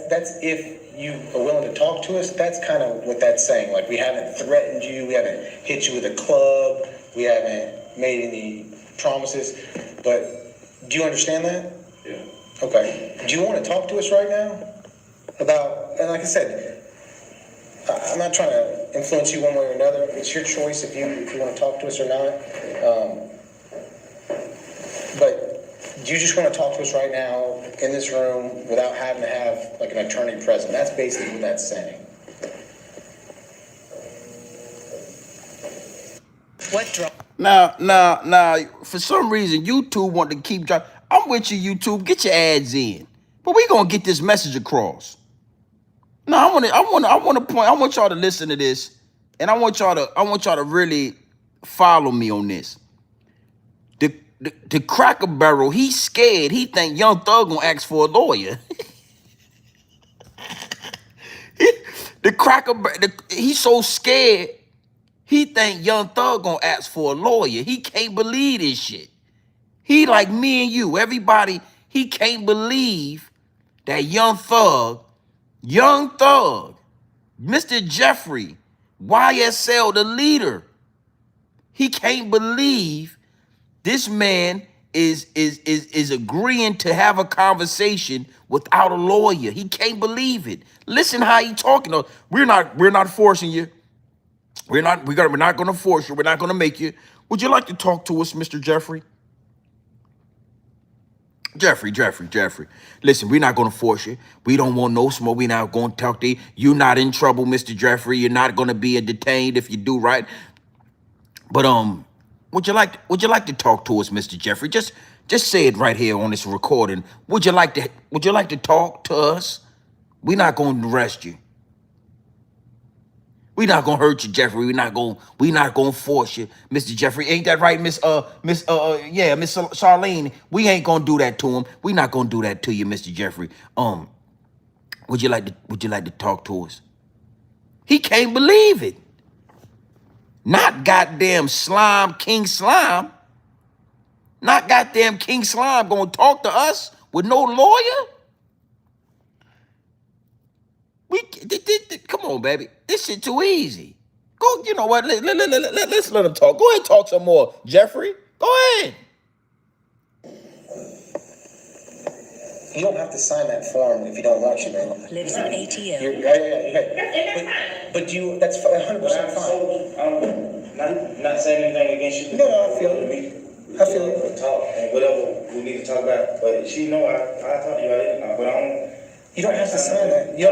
That's if you are willing to talk to us. That's kind of what that's saying. Like, we haven't threatened you, we haven't hit you with a club, we haven't made any promises. But do you understand that? Yeah. Okay. Do you want to talk to us right now about? And like I said, I'm not trying to influence you one way or another. It's your choice if you want to talk to us or not. But do you just want to talk to us right now in this room without having to have like an attorney present? That's basically what that's saying. What drop? Now, for some reason, YouTube want to keep dropping. I'm with you, YouTube. Get your ads in. But we gonna get this message across. No, I want y'all to listen to this, and I want y'all to really follow me on this. The Cracker Barrel, he's scared. He think Young Thug gonna ask for a lawyer. He's so scared. He think Young Thug gonna ask for a lawyer. He can't believe this shit. He like me and you, everybody. He can't believe that Young Thug, Mr. Jeffrey, YSL, the leader. He can't believe this man is agreeing to have a conversation without a lawyer. He can't believe it. Listen how he talking. We're not forcing you. We're not going to force you. We're not going to make you. Would you like to talk to us, Mr. Jeffrey? Jeffrey. Listen, we're not going to force you. We don't want no smoke. We're not going to talk to you. You're not in trouble, Mr. Jeffrey. You're not going to be detained if you do right. But would you like to talk to us, Mr. Jeffrey? Just say it right here on this recording. Would you like to talk to us? We're not going to arrest you. We're not gonna hurt you, Jeffrey. We're not gonna force you, Mr. Jeffrey. Ain't that right, Miss Charlene? We ain't gonna do that to him. We're not gonna do that to you, Mr. Jeffrey. Would you like to talk to us? He can't believe it. Not goddamn King Slime. Not goddamn King Slime gonna talk to us with no lawyer. Come on, baby. This shit too easy. Go, you know what? Let's let him talk. Go ahead and talk some more, Jeffrey. Go ahead. You don't have to sign that form if you don't want to, man. Lives in ATL. But that's 100% fine. I'm not saying anything against you. No, I feel it. I feel it. Talk and whatever we need to talk about. But she know I talk to you about it now. But I don't. You don't have to sign that. Do you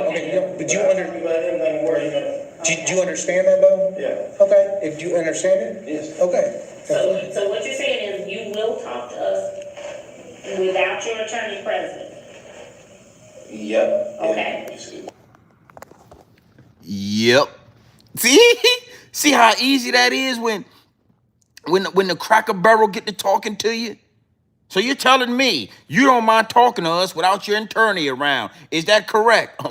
understand that, though? Yeah. Okay. If you understand it? Yes. Okay. So what you're saying is you will talk to us without your attorney present? Yep. Okay. Yep. See how easy that is when the Cracker Barrel get to talking to you? So you're telling me you don't mind talking to us without your attorney around. Is that correct?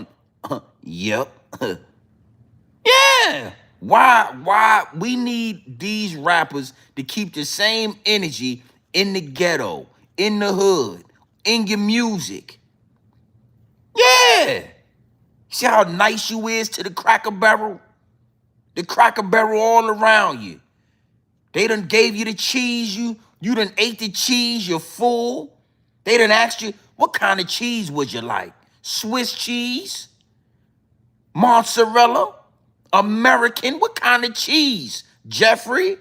Yep. Yeah. Why we need these rappers to keep the same energy in the ghetto, in the hood, in your music. Yeah. See how nice you is to the Cracker Barrel? The Cracker Barrel all around you. They done gave you the cheese, you done ate the cheese, you're full. They done asked you, what kind of cheese would you like? Swiss cheese? Mozzarella? American? What kind of cheese? Jeffrey?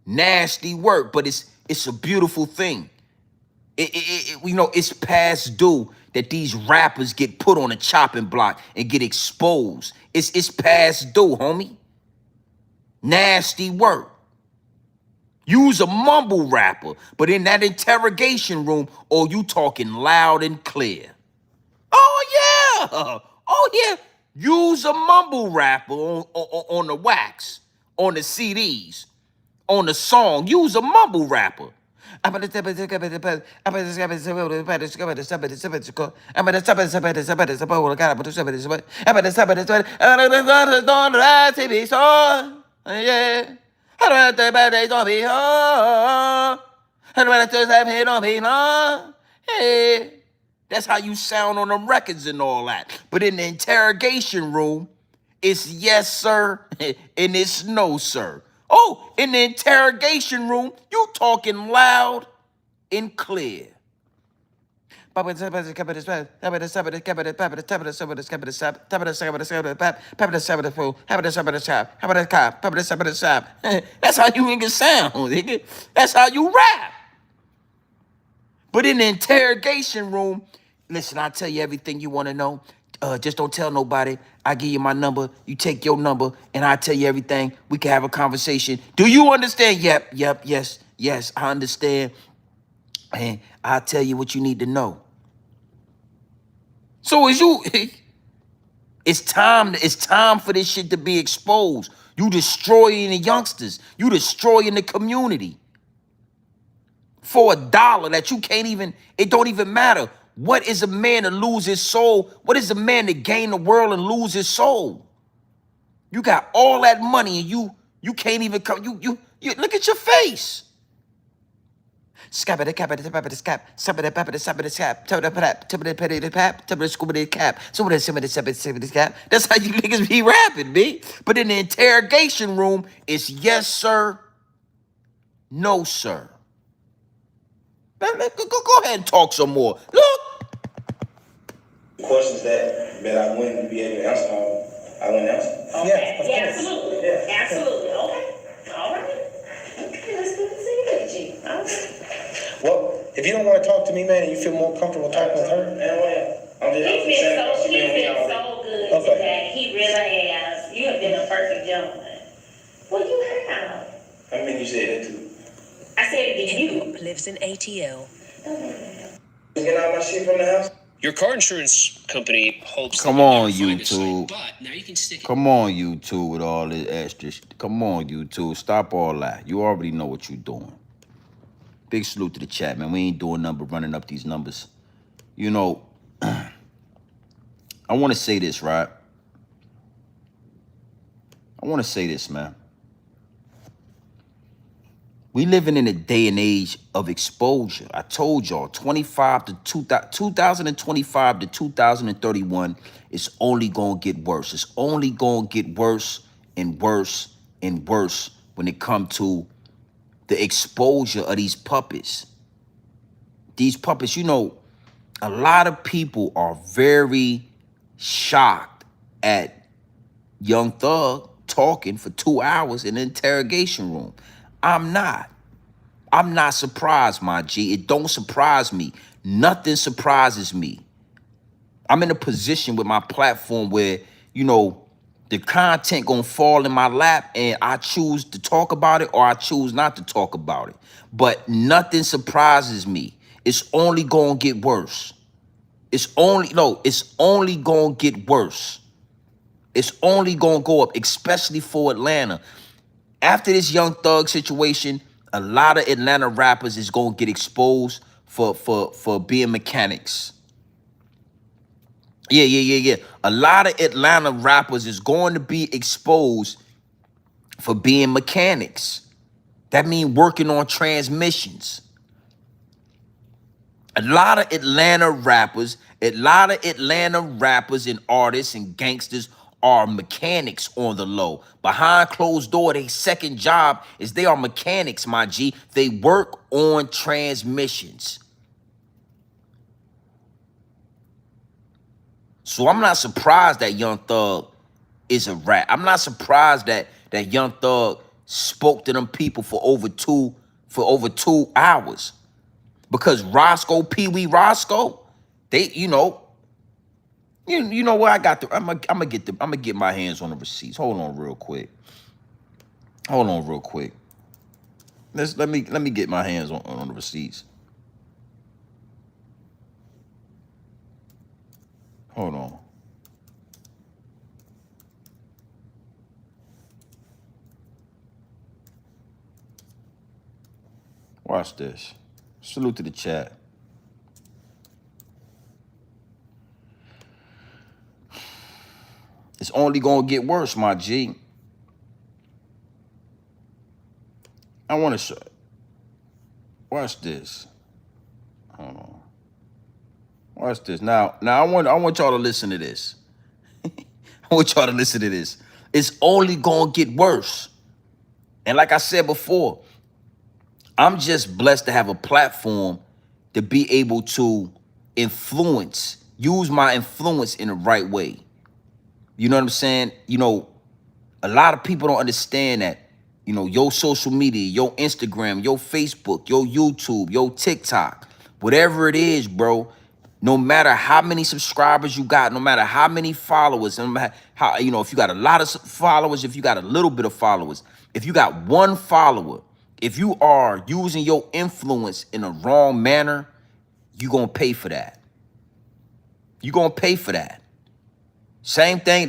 Nasty work, but it's a beautiful thing. It's past due that these rappers get put on a chopping block and get exposed. It's past due, homie. Nasty work. You's a mumble rapper, but in that interrogation room, oh, you talking loud and clear. Oh yeah. You's a mumble rapper on the wax, on the CDs, on the song. You's a mumble rapper. Yeah. Hey. That's how you sound on them records and all that. But in the interrogation room, it's yes, sir, and it's no, sir. Oh, in the interrogation room, you talking loud and clear. That's how you niggas sound, nigga. That's how you rap. But in the interrogation room, listen, I'll tell you everything you want to know. just don't tell nobody. I give you my number. You take your number, and I tell you everything. We can have a conversation. Do you understand? Yep, yes, I understand. And I'll tell you what you need to know. So is you, it's time for this shit to be exposed. You destroying the youngsters. You destroying the community. For $1 that you can't even, it don't even matter. What is a man to lose his soul? What is a man to gain the world and lose his soul? You got all that money and you can't even come, you look at your face. Scab it, cap it, cap it, scap, sub it, pap it, sub it, scap, tub it, pap, tub it, petty, pap, tub it, scuba it, cap, so it, some of the sub it, scap. That's how you niggas be rapping, B. But in the interrogation room, it's yes, sir, no, sir. Go ahead and talk some more. Look. Questions that I wouldn't be able to answer, I wouldn't answer. Okay. Yeah, absolutely. Yeah. Absolutely. Okay. All right. Okay, let's do the G. All right. Well, if you don't want to talk to me, man, and you feel more comfortable talking with her. He's been so good Okay. today. He really has. You have been a perfect gentleman. Well, you have. I mean, you said that too. I said it to Hip you. hop lives in ATL. Getting all my shit from the house. Your car insurance company hopes. Come that you on, never find a site, YouTube. but now you can stick it. Come on, YouTube, with all this extra shit. Come on, YouTube. Stop all that. You already know what you're doing. Big salute to the chat, man. We ain't doing nothing but running up these numbers. You know, I want to say this, right? I want to say this, man. We living in a day and age of exposure. I told y'all, 2025 to 2031, it's only going to get worse. It's only going to get worse and worse and worse when it comes to the exposure of these puppets. These puppets, you know, a lot of people are very shocked at Young Thug talking for 2 hours in an interrogation room. I'm not surprised, my G. It don't surprise me. Nothing surprises me. I'm in a position with my platform where, you know, the content gonna fall in my lap and I choose to talk about it or I choose not to talk about it. But nothing surprises me. It's only gonna get worse. It's only gonna get worse. It's only gonna go up, especially for Atlanta. After this Young Thug situation, a lot of Atlanta rappers is gonna get exposed for being mechanics. Yeah. A lot of Atlanta rappers is going to be exposed for being mechanics. That means working on transmissions. A lot of Atlanta rappers and artists and gangsters are mechanics on the low. Behind closed door, their second job is they are mechanics, my G. They work on transmissions. So I'm not surprised that Young Thug is a rat. I'm not surprised that Young Thug spoke to them people for over 2 hours. Because Roscoe, Pee Wee Roscoe, they, you know what I got I'm gonna get my hands on the receipts. Hold on real quick. Let me get my hands on the receipts. Hold on. Watch this. Salute to the chat. It's only gonna get worse, my G. I want to show. Watch this. Hold on. Watch this. Now I want y'all to listen to this. I want y'all to listen to this. It's only gonna get worse. And like I said before, I'm just blessed to have a platform to be able to use my influence in the right way. You know what I'm saying? You know, a lot of people don't understand that, you know, your social media, your Instagram, your Facebook, your YouTube, your TikTok, whatever it is, bro, No matter how many subscribers you got, no matter how many followers, no matter how, you know, if you got a lot of followers, if you got a little bit of followers, if you got one follower, if you are using your influence in a wrong manner, you're going to pay for that. You're going to pay for that. Same thing.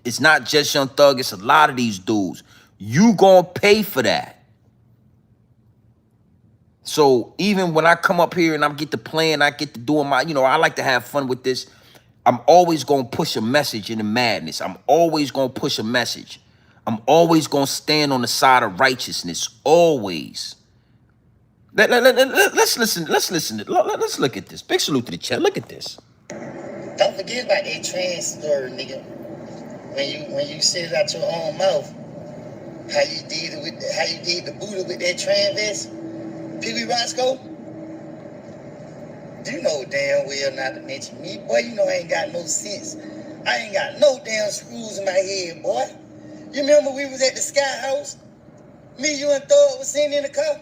It's not just Young Thug. It's a lot of these dudes. You going to pay for that. So even when I come up here and I get to playing, I get to doing my, you know, I like to have fun with this. I'm always going to push a message in the madness. I'm always going to push a message. I'm always going to stand on the side of righteousness. Always. Let's listen. Let's look at this. Big salute to the chat. Look at this. Don't forget about that trans story, nigga. When you said it out your own mouth, how you did the Buddha with that trans vest. Pee Wee Roscoe, you know damn well not to mention me. Boy, you know I ain't got no sense. I ain't got no damn screws in my head, boy. You remember we was at the Sky House? Me, you, and Thug was sitting in the car?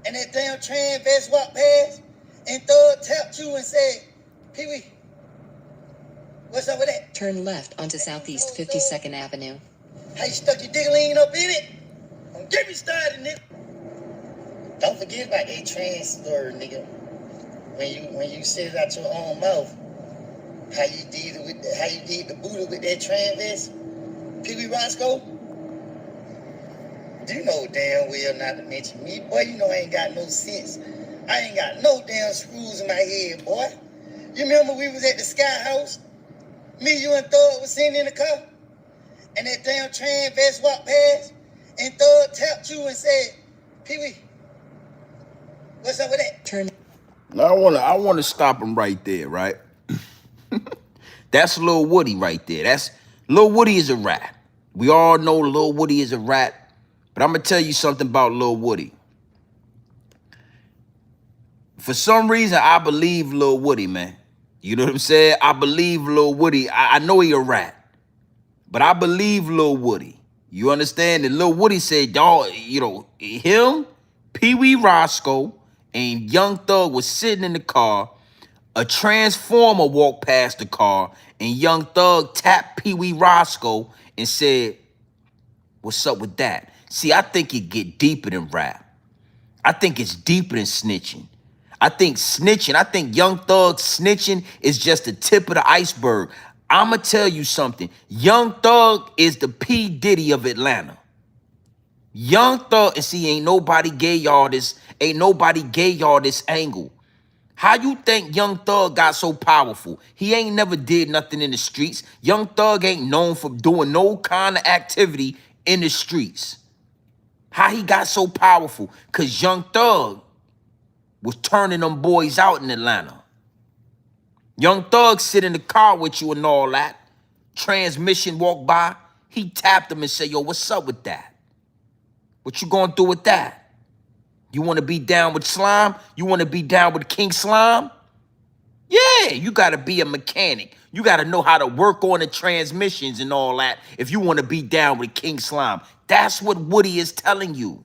And that damn trans vest walked past, and Thug tapped you and said, Pee Wee, what's up with that? Turn left onto Southeast 52nd Avenue. How you stuck your dick lean up in it? Don't get me started, nigga. Don't forget about that trans story, nigga. When you said it out your own mouth, how you did the Buddha with that trans vest. Pee Wee Roscoe, you know damn well not to mention me. Boy, you know I ain't got no sense. I ain't got no damn screws in my head, boy. You remember we was at the Sky House? Me, you, and Thug was sitting in the car? And that damn trans vest walked past, and Thug tapped you and said, Pee Wee, what's up with that? Turn. Now I wanna stop him right there, right? That's Lil Woody right there. That's Lil Woody is a rat. We all know Lil Woody is a rat, but I'm gonna tell you something about Lil Woody. For some reason, I believe Lil Woody, man. You know what I'm saying? I believe Lil Woody. I know he a rat, but I believe Lil Woody. You understand? And Lil Woody said, y'all, you know, him, Pee Wee Roscoe, and Young Thug was sitting in the car. A transformer walked past the car, and Young Thug tapped Pee Wee Roscoe and said, what's up with that? See, I think it get deeper than rap. I think it's deeper than snitching. I think Young Thug snitching is just the tip of the iceberg. I'ma tell you something. Young Thug is the P. Diddy of Atlanta. Young Thug, and see, ain't nobody gave y'all this angle. How you think Young Thug got so powerful? He ain't never did nothing in the streets. Young Thug ain't known for doing no kind of activity in the streets. How he got so powerful? Because Young Thug was turning them boys out in Atlanta. Young Thug sit in the car with you and all that. Transmission walked by. He tapped him and said, yo, what's up with that? What you gonna do with that? You want to be down with Slime? You want to be down with King Slime? Yeah, you got to be a mechanic. You got to know how to work on the transmissions and all that if you want to be down with King Slime. That's what Woody is telling you.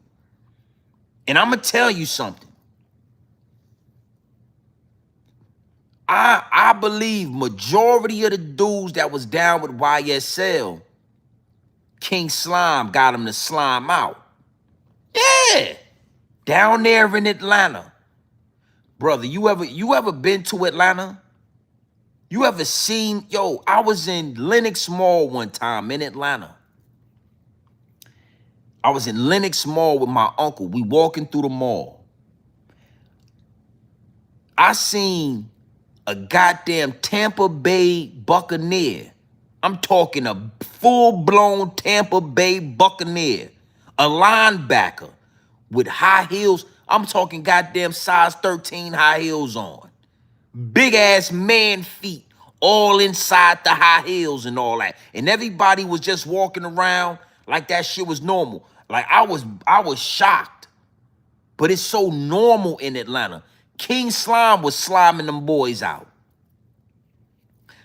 And I'm going to tell you something. I believe majority of the dudes that was down with YSL, King Slime got him to slime out. Yeah. Down there in Atlanta. Brother, you ever been to Atlanta? You ever seen, yo, I was in Lenox Mall one time in Atlanta. I was in Lenox Mall with my uncle. We walking through the mall. I seen a goddamn Tampa Bay Buccaneer. I'm talking a full-blown Tampa Bay Buccaneer. A linebacker with high heels. I'm talking goddamn size 13 high heels on. Big ass man feet all inside the high heels and all that. And everybody was just walking around like that shit was normal. Like I was shocked. But it's so normal in Atlanta. King Slime was sliming them boys out.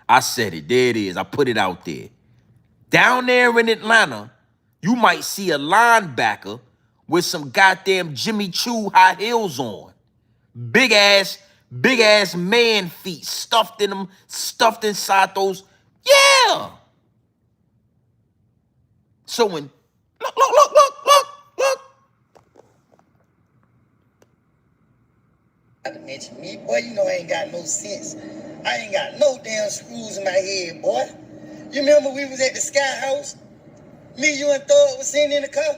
I said it. There it is. I put it out there. Down there in Atlanta, you might see a linebacker with some goddamn Jimmy Choo high heels on. Big ass Big ass man feet stuffed in them, stuffed inside those. Yeah. So when look. Not to mention me, boy, you know I ain't got no sense. I ain't got no damn screws in my head, boy. You remember we was at the Sky House? Me, you, and Thug was sitting in the car?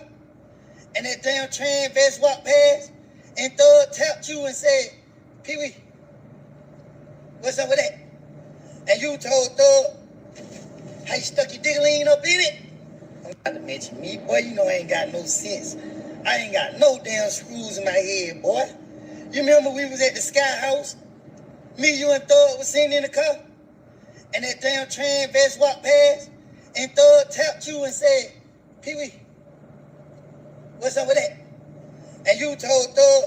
And that damn train vest walked past, and Thug tapped you and said, Pee-wee, what's up with that? And you told Thug, how you stuck your dick lean up in it? Not to mention me, boy, you know I ain't got no sense. I ain't got no damn screws in my head, boy. You remember we was at the Sky House? Me, you, and Thug was sitting in the car? And that damn train vest walked past, and Thug tapped you and said, Pee-wee, what's up with that? And you told Thug,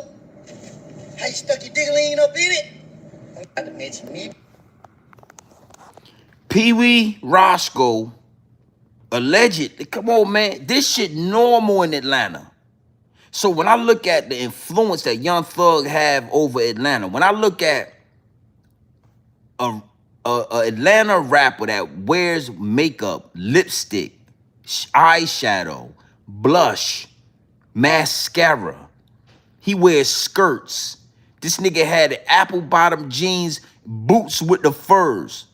how you stuck your dick lean up in it? Not to mention me. Pee-wee Roscoe, allegedly, come on, man, this shit normal in Atlanta. So when I look at the influence that Young Thug have over Atlanta, when I look at a Atlanta rapper that wears makeup, lipstick, eyeshadow, blush, mascara, he wears skirts. This nigga had the apple bottom jeans, boots with the furs,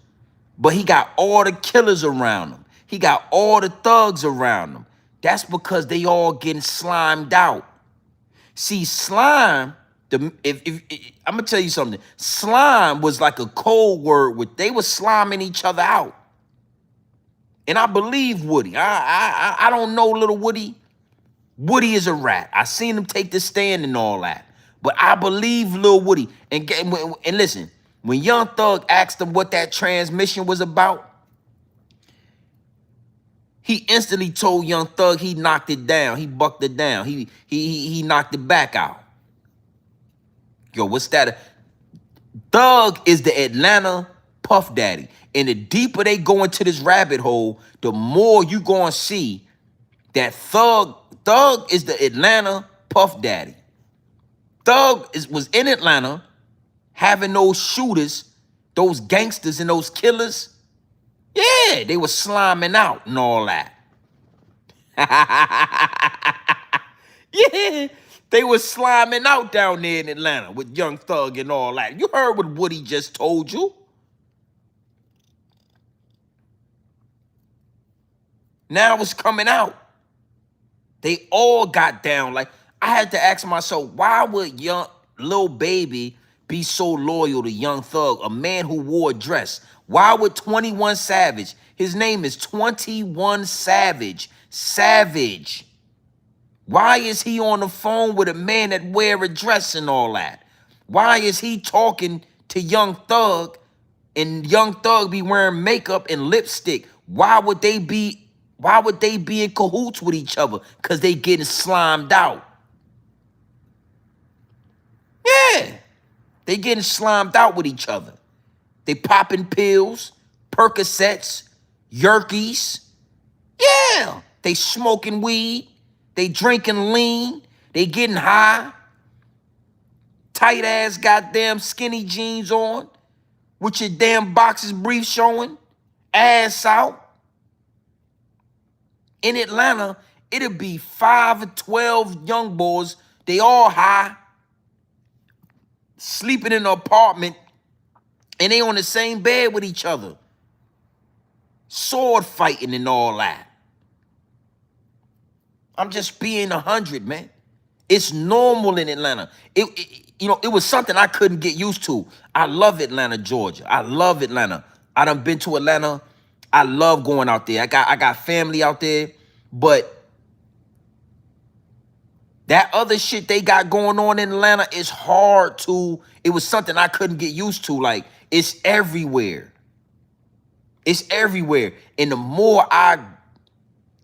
but he got all the killers around him. He got all the thugs around him. That's because they all getting slimed out. See, slime, if I'm gonna tell you something, slime was like a code word where they were sliming each other out. And I believe Woody. I don't know little Woody. Woody is a rat. I seen him take the stand and all that. But I believe Lil Woody. And listen, when Young Thug asked him what that transmission was about, he instantly told Young Thug he knocked it down. He bucked it down. He knocked it back out. Yo, what's that? Thug is the Atlanta Puff Daddy. And the deeper they go into this rabbit hole, the more you gonna see that Thug is the Atlanta Puff Daddy. Thug was in Atlanta having those shooters, those gangsters and those killers. Yeah, they were sliming out and all that. Yeah, they were sliming out down there in Atlanta with Young Thug and all that. You heard what Woody just told you. Now it's coming out. They all got down. Like, I had to ask myself, why would young Lil Baby be so loyal to Young Thug, a man who wore a dress? Why would 21 Savage, his name is 21 Savage, Savage. Why is he on the phone with a man that wear a dress and all that? Why is he talking to Young Thug and Young Thug be wearing makeup and lipstick? Why would they be in cahoots with each other? Because they getting slimed out. Yeah, they getting slimed out with each other. They popping pills, Percocets, Yerkies. Yeah, they smoking weed. They drinking lean. They getting high. Tight ass goddamn skinny jeans on with your damn boxers briefs showing. Ass out. In Atlanta, it'll be 5 or 12 young boys. They all high. Sleeping in an apartment. And they on the same bed with each other. Sword fighting and all that. I'm just being 100, man. It's normal in Atlanta. It was something I couldn't get used to. I love Atlanta, Georgia. I love Atlanta. I done been to Atlanta. I love going out there. I got family out there. But that other shit they got going on in Atlanta is hard to, it was something I couldn't get used to. Like, it's everywhere. It's everywhere. And the more I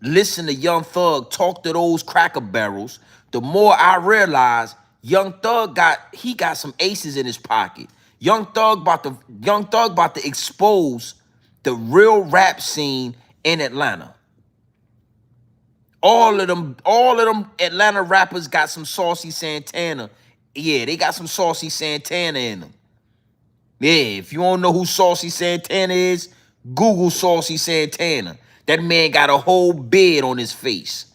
listen to Young Thug talk to those cracker barrels, the more I realize Young Thug got some aces in his pocket. Young Thug about to expose the real rap scene in Atlanta. All of them Atlanta rappers got some saucy Santana. Yeah, they got some saucy Santana in them. Yeah, if you don't know who Saucy Santana is, Google Saucy Santana. That man got a whole beard on his face.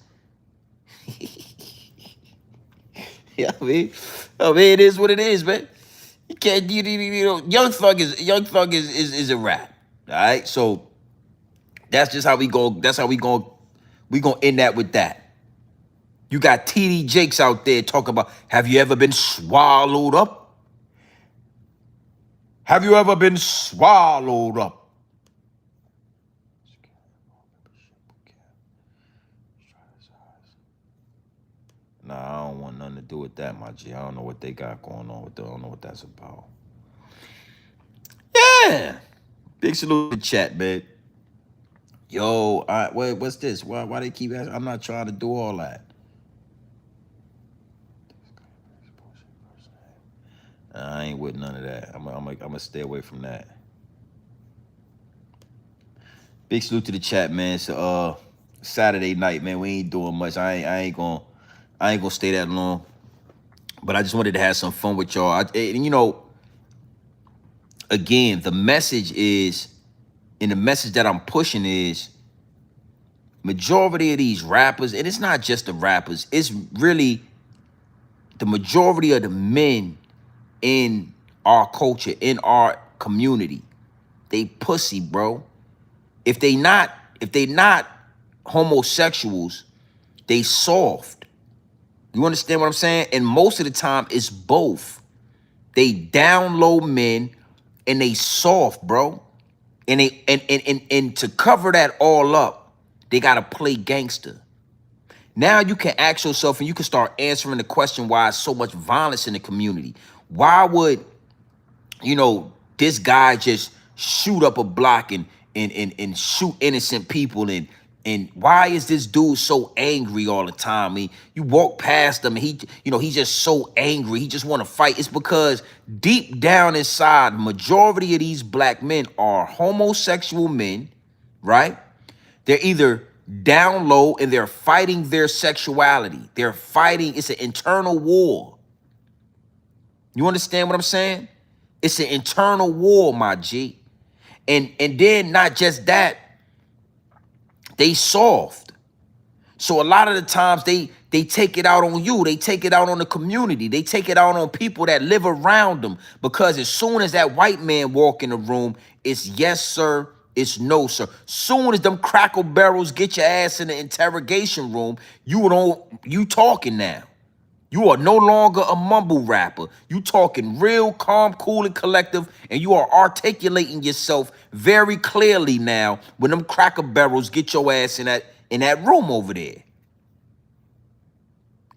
Yeah, I mean, it is what it is, man. You can't, you know, Young Thug is a rap. All right, so that's just how we go. That's how we gonna end that with that. You got TD Jakes out there talking about, have you ever been swallowed up? Have you ever been swallowed up? Nah, I don't want nothing to do with that, my G. I don't know what they got going on with that. I don't know what that's about. Yeah. Big salute to the chat, man. Yo, what's this? Why they keep asking? I'm not trying to do all that. I ain't with none of that. I'm gonna stay away from that. Big salute to the chat, man. So Saturday night, man. We ain't doing much. I ain't gonna stay that long. But I just wanted to have some fun with y'all. And you know, again, the message is, and the message that I'm pushing is, majority of these rappers, and it's not just the rappers, it's really the majority of the men in our culture, in our community. They pussy, bro. If they not homosexuals, they soft. You understand what I'm saying? And most of the time, it's both. They down low men and they soft, bro. And they and to cover that all up, they gotta play gangster. Now you can ask yourself and you can start answering the question, why is so much violence in the community? Why would, you know, this guy just shoot up a block and shoot innocent people, and why is this dude so angry all the time? I mean, you walk past him and he's just so angry. He just want to fight. It's because deep down inside, the majority of these black men are homosexual men, right? They're either down low and they're fighting their sexuality. They're fighting, it's an internal war. You understand what I'm saying? It's an internal war, my G. And then not just that, they soft. So a lot of the times they take it out on you. They take it out on the community. They take it out on people that live around them. Because as soon as that white man walk in the room, it's yes, sir, it's no, sir. Soon as them crackle barrels get your ass in the interrogation room, you talking now. You are no longer a mumble rapper. You talking real calm, cool, and collective, and you are articulating yourself very clearly now when them cracker barrels get your ass in that room over there.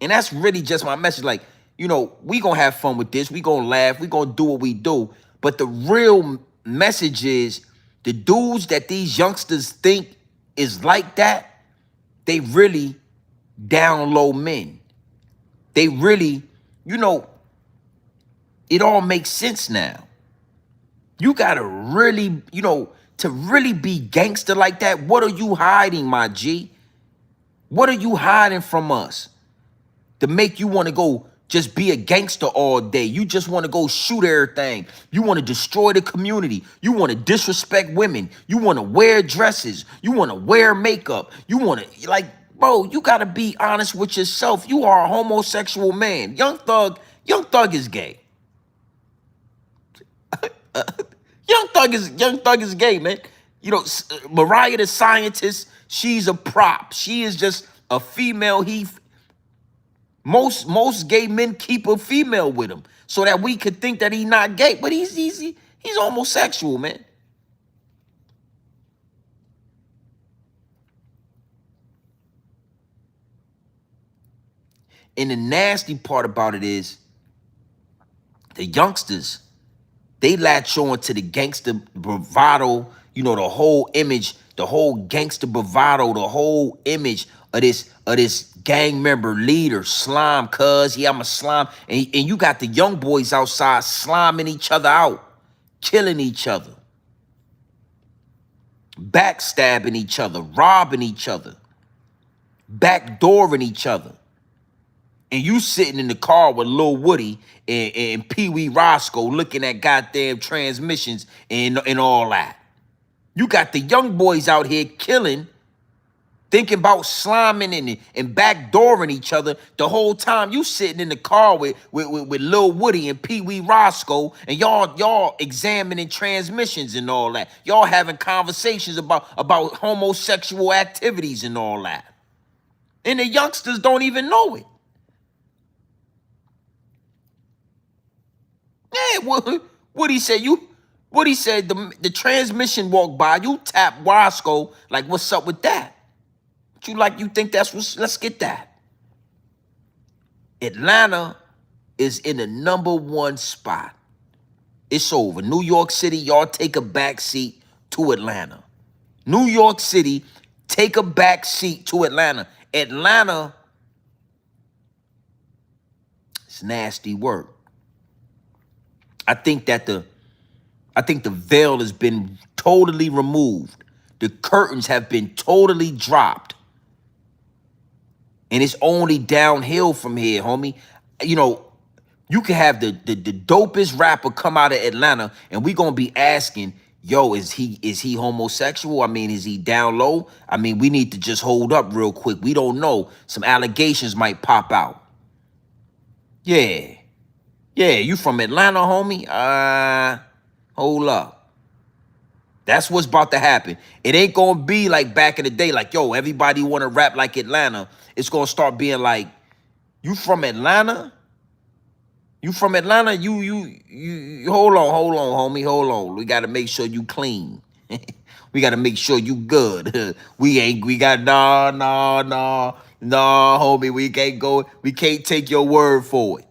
And that's really just my message. Like, you know, we gonna have fun with this. We gonna laugh. We gonna do what we do. But the real message is, the dudes that these youngsters think is like that, they really down low men. They really, you know, it all makes sense now. You gotta really, you know, to really be gangster like that, what are you hiding, my G? What are you hiding from us to make you want to go just be a gangster all day? You just want to go shoot everything. You want to destroy the community. You want to disrespect women. You want to wear dresses. You want to wear makeup. You want to, like, bro, you got to be honest with yourself. You are a homosexual man. Young Thug is gay. Young Thug is gay, man. You know, Mariah the scientist, she's a prop. She is just a female. Most gay men keep a female with him so that we could think that he's not gay, but he's homosexual, man. And the nasty part about it is, the youngsters, they latch on to the gangster bravado, you know, the whole image, the whole gangster bravado, the whole image of this gang member leader, slime, cuz, yeah, I'm a slime. And you got the young boys outside sliming each other out, killing each other, backstabbing each other, robbing each other, backdooring each other. and you sitting in the car with Lil Woody and Pee Wee Roscoe looking at goddamn transmissions and all that. You got the young boys out here killing, thinking about sliming and backdooring each other the whole time. You sitting in the car with Lil Woody and Pee Wee Roscoe, and y'all examining transmissions and all that. Y'all having conversations about homosexual activities and all that. And the youngsters don't even know it. Yeah, Woody said the transmission walked by, you tap Roscoe, like, what's up with that? You think that's what's, let's get that. Atlanta is in the #1 spot. It's over. New York City, y'all take a back seat to Atlanta. New York City, take a back seat to Atlanta. Atlanta, it's nasty work. I think the veil has been totally removed. The curtains have been totally dropped. And it's only downhill from here, homie. You know, you can have the dopest rapper come out of Atlanta, and we gonna be asking, yo, is he homosexual? I mean, is he down low? I mean, we need to just hold up real quick. We don't know. Some allegations might pop out. Yeah. Yeah, you from Atlanta, homie? Hold up. That's what's about to happen. It ain't gonna be like back in the day, like, yo, everybody wanna rap like Atlanta. It's gonna start being like, you from Atlanta? You from Atlanta? You hold on, homie, hold on. We gotta make sure you clean. We gotta make sure you good. Nah, homie, we can't take your word for it.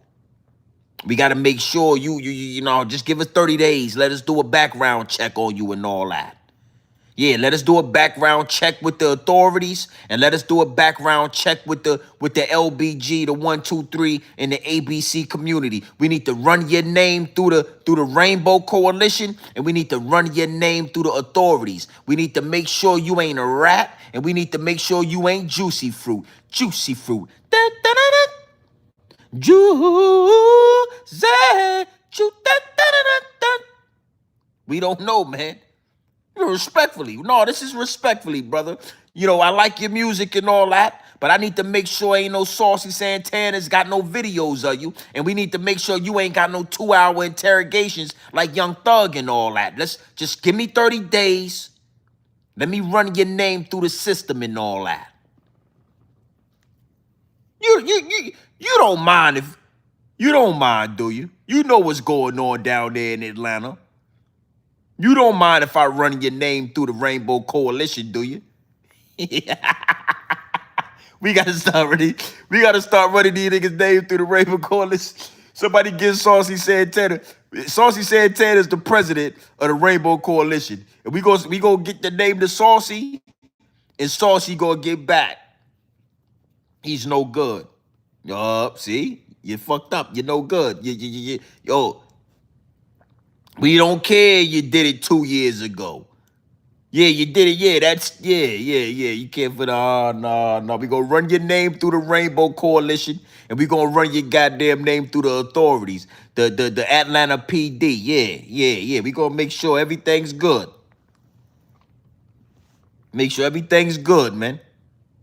We got to make sure you know, just give us 30 days. Let us do a background check on you and all that. Yeah, let us do a background check with the authorities, and let us do a background check with the LBG, the 1, 2, 3, and the ABC community. We need to run your name through the Rainbow Coalition, and we need to run your name through the authorities. We need to make sure you ain't a rat, and we need to make sure you ain't juicy fruit. Juicy fruit. Da, da, da, da. We don't know, man. Respectfully. No, this is respectfully, brother. You know, I like your music and all that, but I need to make sure ain't no Saucy Santana's got no videos of you, and we need to make sure you ain't got no 2-hour interrogations like Young Thug and all that. Let's just give me 30 days. Let me run your name through the system and all that. You don't mind if you don't mind, do you? You know what's going on down there in Atlanta. You don't mind if I run your name through the Rainbow Coalition, do you? We gotta start running these niggas' names through the Rainbow Coalition. Somebody give Saucy Santana. Saucy Santana is the president of the Rainbow Coalition, and we gonna get the name to Saucy, and Saucy gonna get back. He's no good. See? You fucked up. You're no good. Yo, we don't care you did it 2 years ago. Yeah, you did it. Yeah, You can't put no. We gonna run your name through the Rainbow Coalition, and we gonna run your goddamn name through the authorities. The Atlanta PD. Yeah. We gonna make sure everything's good. Make sure everything's good, man.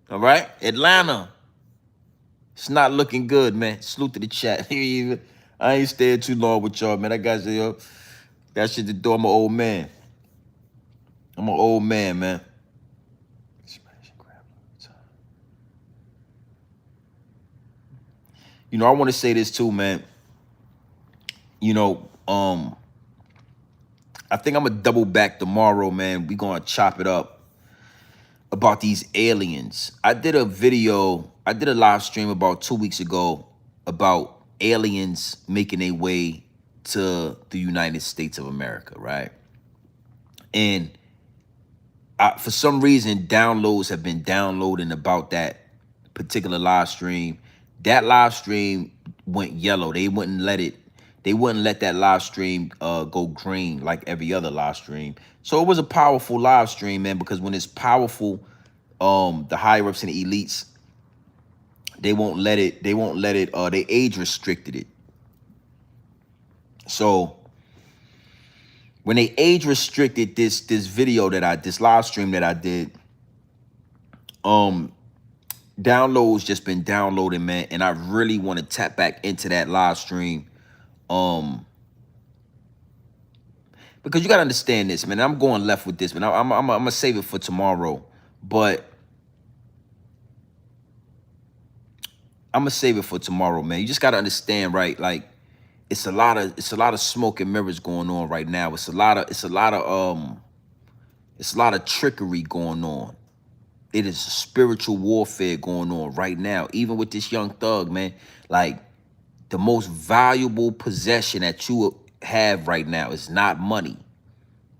All right? Atlanta. It's not looking good, man. Salute to the chat. I ain't staying too long with y'all, man. I got shit to do. I'm an old man. Man. You know, I want to say this too, man. You know, I think I'm gonna double back tomorrow, man. We gonna chop it up about these aliens. I did a live stream about 2 weeks ago about aliens making their way to the United States of America, right? And for some reason, downloads have been downloading about that particular live stream. That live stream went yellow. They wouldn't let that live stream go green like every other live stream. So it was a powerful live stream, man, because when it's powerful, the higher ups and the elites, They won't let it. They age restricted it. So when they age restricted this video this live stream that I did, downloads just been downloading, man, and I really want to tap back into that live stream, because you gotta understand this, man. I'm going left with this, man. I'm gonna save it for tomorrow, but I'm gonna save it for tomorrow, man. You just gotta understand, right? Like, it's a lot of smoke and mirrors going on right now. It's a lot of trickery going on. It is spiritual warfare going on right now, even with this young thug, man. Like, the most valuable possession that you have right now is not money.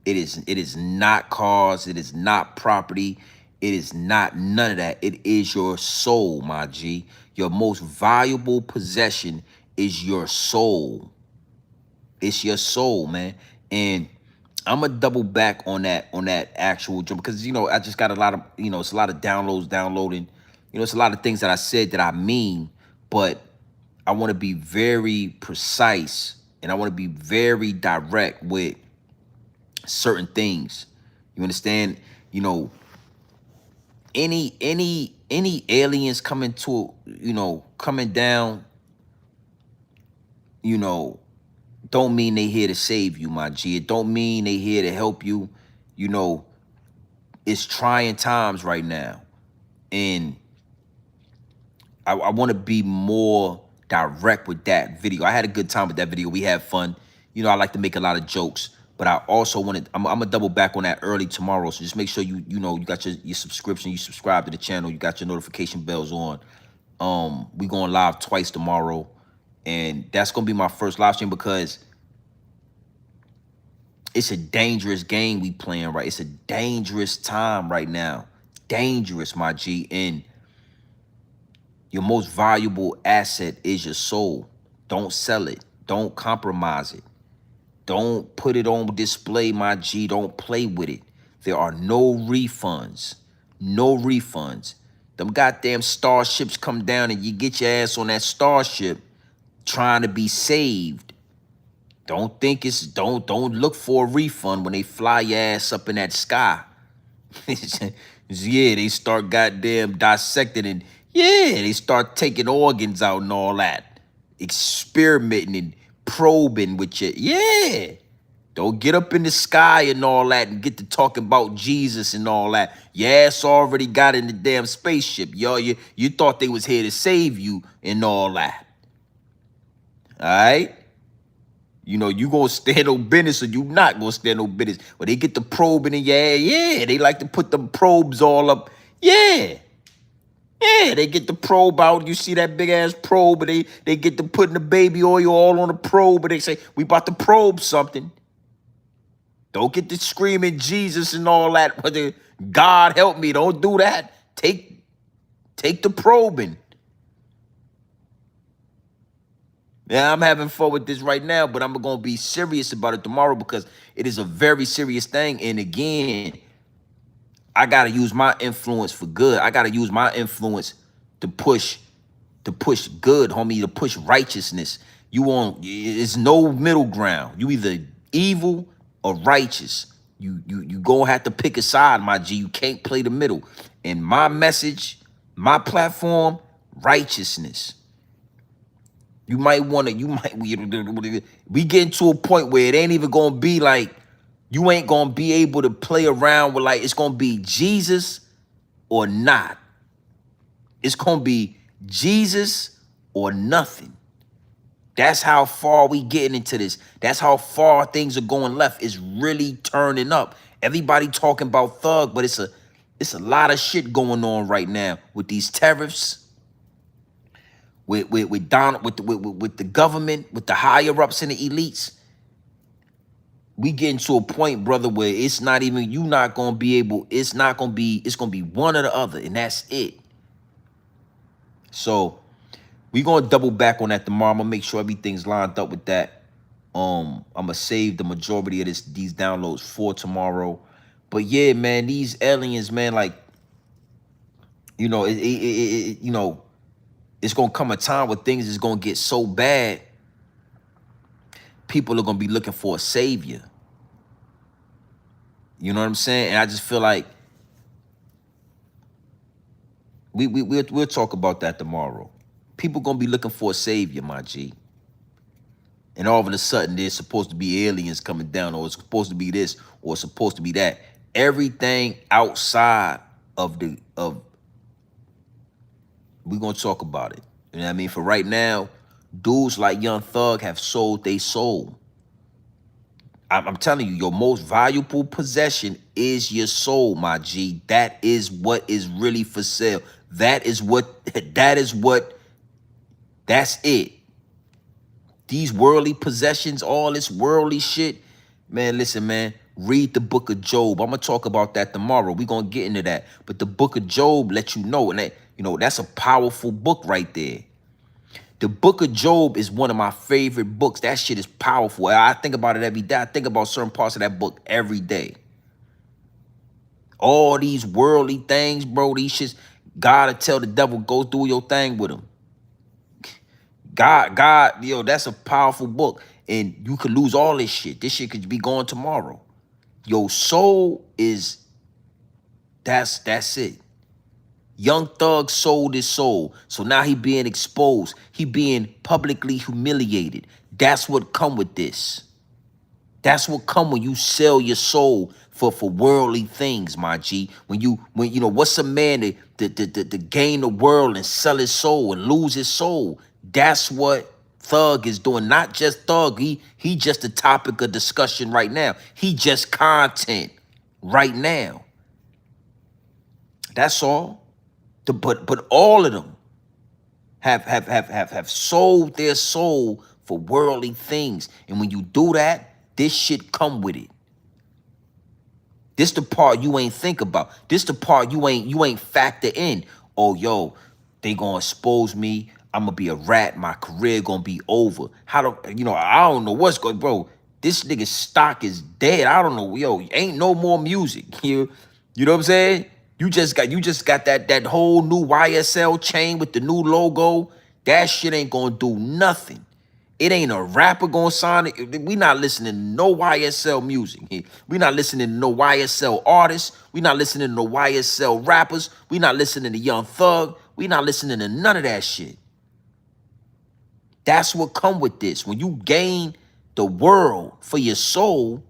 It is not cars. It is not property. It is not none of that. It is your soul, my G. Your most valuable possession is your soul. It's your soul, man. And I'm gonna double back on that actual jump, because I just got a lot of it's a lot of downloading. It's a lot of things that I said that I mean, but I want to be very precise and I want to be very direct with certain things. You understand? Any aliens coming down, don't mean they here to save you, my G. It don't mean they here to help you. It's trying times right now. And I want to be more direct with that video. I had a good time with that video. We had fun. I like to make a lot of jokes, but I also I'm gonna double back on that early tomorrow. So just make sure you got your subscription, you subscribe to the channel, you got your notification bells on. We going live twice tomorrow, and that's gonna be my first live stream, because it's a dangerous game we playing, right? It's a dangerous time right now. Dangerous, my G. And your most valuable asset is your soul. Don't sell it. Don't compromise it. Don't put it on display, my G. Don't play with it. There are no refunds. No refunds. Them goddamn starships come down and you get your ass on that starship trying to be saved. Don't look for a refund when they fly your ass up in that sky. Yeah, they start goddamn dissecting, and yeah, they start taking organs out and all that. Experimenting and probing with you. Yeah. Don't get up in the sky and all that and get to talking about Jesus and all that. Your ass already got in the damn spaceship. Yo, you thought they was here to save you and all that. All right? You gonna stand no business or you not gonna stand no business. When they get the probing in your ass, yeah, they like to put them probes all up. Yeah. Yeah, they get the probe out. You see that big ass probe, and they get to putting the baby oil all on the probe, and they say, we about to probe something. Don't get to screaming Jesus and all that. God help me. Don't do that. Take the probing. Yeah, I'm having fun with this right now, but I'm going to be serious about it tomorrow, because it is a very serious thing. And again, I got to use my influence for good. I got to use my influence to push good, homie, to push righteousness. It's no middle ground. You either evil or righteous. You going to have to pick a side, my G. You can't play the middle. And my message, my platform, righteousness. We getting to a point where it ain't even gonna be like, you ain't gonna be able to play around with, like, it's gonna be Jesus or not. It's gonna be Jesus or nothing. That's how far we getting into this. That's how far things are going left. It's really turning up. Everybody talking about thug, but it's a lot of shit going on right now with these tariffs. With the government, with the higher ups and the elites. We getting to a point, brother, where it's not even, you not gonna be able, it's gonna be one or the other, and that's it. So we gonna double back on that tomorrow. I'm gonna make sure everything's lined up with that. I'm gonna save the majority of these downloads for tomorrow. But yeah, man, these aliens, man, like, It's gonna come a time where things is gonna get so bad, people are gonna be looking for a savior. You know what I'm saying? And I just feel like we'll talk about that tomorrow. People gonna be looking for a savior, my G. And all of a sudden, there's supposed to be aliens coming down, or it's supposed to be this, or it's supposed to be that. Everything outside of we're gonna talk about it. You know what I mean? For right now, dudes like Young Thug have sold their soul. I'm telling you, your most valuable possession is your soul, my G. That is what is really for sale. That's it. These worldly possessions, all this worldly shit, man, listen, man, read the book of Job. I'm going to talk about that tomorrow. We're going to get into that. But the book of Job lets you know, and that, that's a powerful book right there. The book of Job is one of my favorite books. That shit is powerful. I think about it every day. I think about certain parts of that book every day. All these worldly things, bro, these shits, God will tell the devil, go do your thing with him. God, that's a powerful book. And you could lose all this shit. This shit could be gone tomorrow. Your soul is, that's it. Young Thug sold his soul. So now he being exposed. He being publicly humiliated. That's what come with this. That's what come when you sell your soul for worldly things, my G. When what's a man to gain the world and sell his soul and lose his soul? That's what Thug is doing. Not just Thug. He just a topic of discussion right now. He just content right now. That's all. But all of them have sold their soul for worldly things. And when you do that, this shit come with it. This the part you ain't think about. This the part you ain't factor in. Oh, yo, they gonna expose me. I'm gonna be a rat. My career gonna be over. I don't know what's going, bro. This nigga's stock is dead. I don't know, yo, ain't no more music. You know what I'm saying? You just got that whole new YSL chain with the new logo. That shit ain't gonna do nothing. It ain't a rapper gonna sign it. We not listening to no YSL music. We not listening to no YSL artists. We not listening to no YSL rappers. We not listening to Young Thug. We not listening to none of that shit. That's what come with this. When you gain the world for your soul,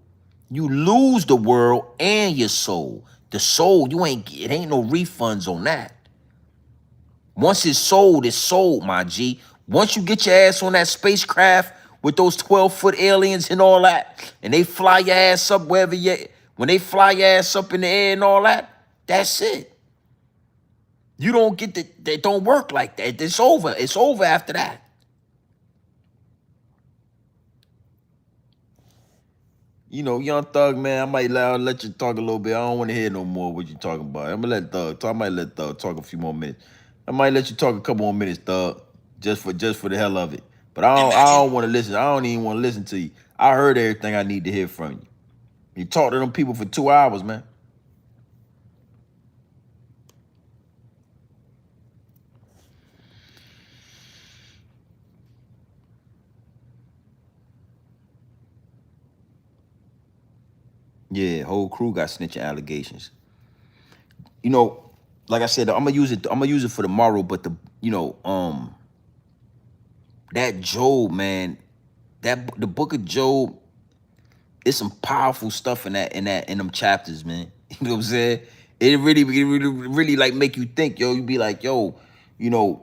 you lose the world and your soul. The soul, it ain't no refunds on that. Once it's sold, my G. Once you get your ass on that spacecraft with those 12-foot aliens and all that, and they fly your ass up when they fly your ass up in the air and all that, that's it. You don't get they don't work like that. It's over. It's over after that. Young Thug, man, I might let you talk a little bit. I don't want to hear no more what you talking about. I'm gonna let Thug talk. I might let Thug talk a few more minutes. I might let you talk a couple more minutes, Thug, just for the hell of it. But I don't want to listen. I don't even want to listen to you. I heard everything I need to hear from you. You talked to them people for 2 hours, man. Yeah, whole crew got snitching allegations. Like I said, I'm gonna use it for tomorrow. But that Job, man, the book of Job, it's some powerful stuff in them chapters, man. You know what I'm saying? It really like make you think, yo. You be like, yo, yeah,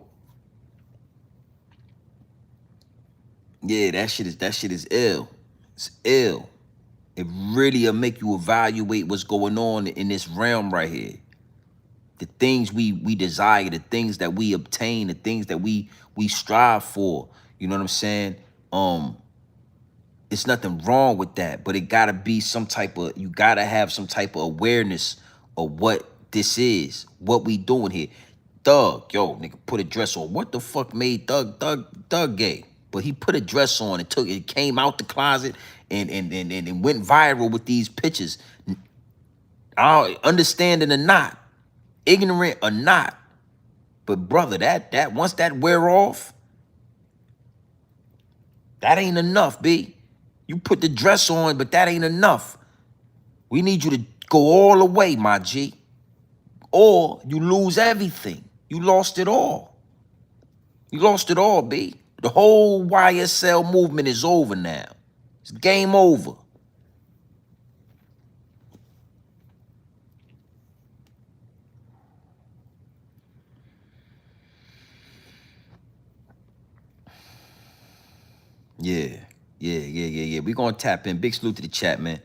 that shit is ill. It's ill. It really will make you evaluate what's going on in this realm right here. The things we desire, the things that we obtain, the things that we strive for. You know what I'm saying? It's nothing wrong with that, but it gotta be you gotta have some type of awareness of what this is, what we doing here. Thug, yo, nigga, put a dress on. What the fuck made Thug gay? But he put a dress on and it came out the closet and went viral with these pictures. Understanding or not, ignorant or not, But brother, that once that wear off, that ain't enough, B. You put the dress on, but that ain't enough. We need you to go all the way, my G. Or you lose everything. You lost it all. You lost it all, B. The whole YSL movement is over now. It's game over. Yeah. We gonna tap in. Big salute to the chat, man.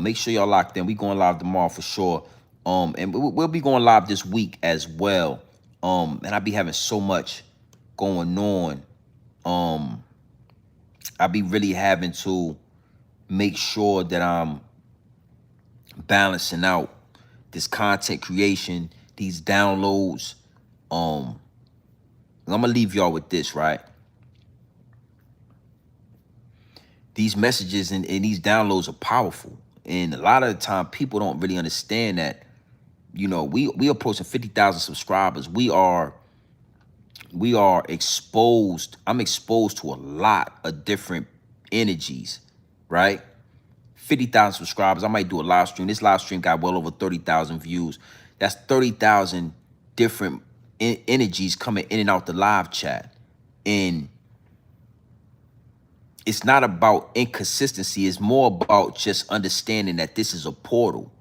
Make sure y'all locked in. We going live tomorrow for sure. And we'll be going live this week as well. And I be having so much going on. I be really having to make sure that I'm balancing out this content creation, these downloads. I'm gonna leave y'all with this, right? These messages and these downloads are powerful. And a lot of the time people don't really understand that, you know, we approaching 50,000 subscribers. We are exposed. I'm exposed to a lot of different energies, right? 50,000 subscribers. I might do a live stream. This live stream got well over 30,000 views. That's 30,000 different energies coming in and out the live chat. And it's not about inconsistency. It's more about just understanding that this is a portal.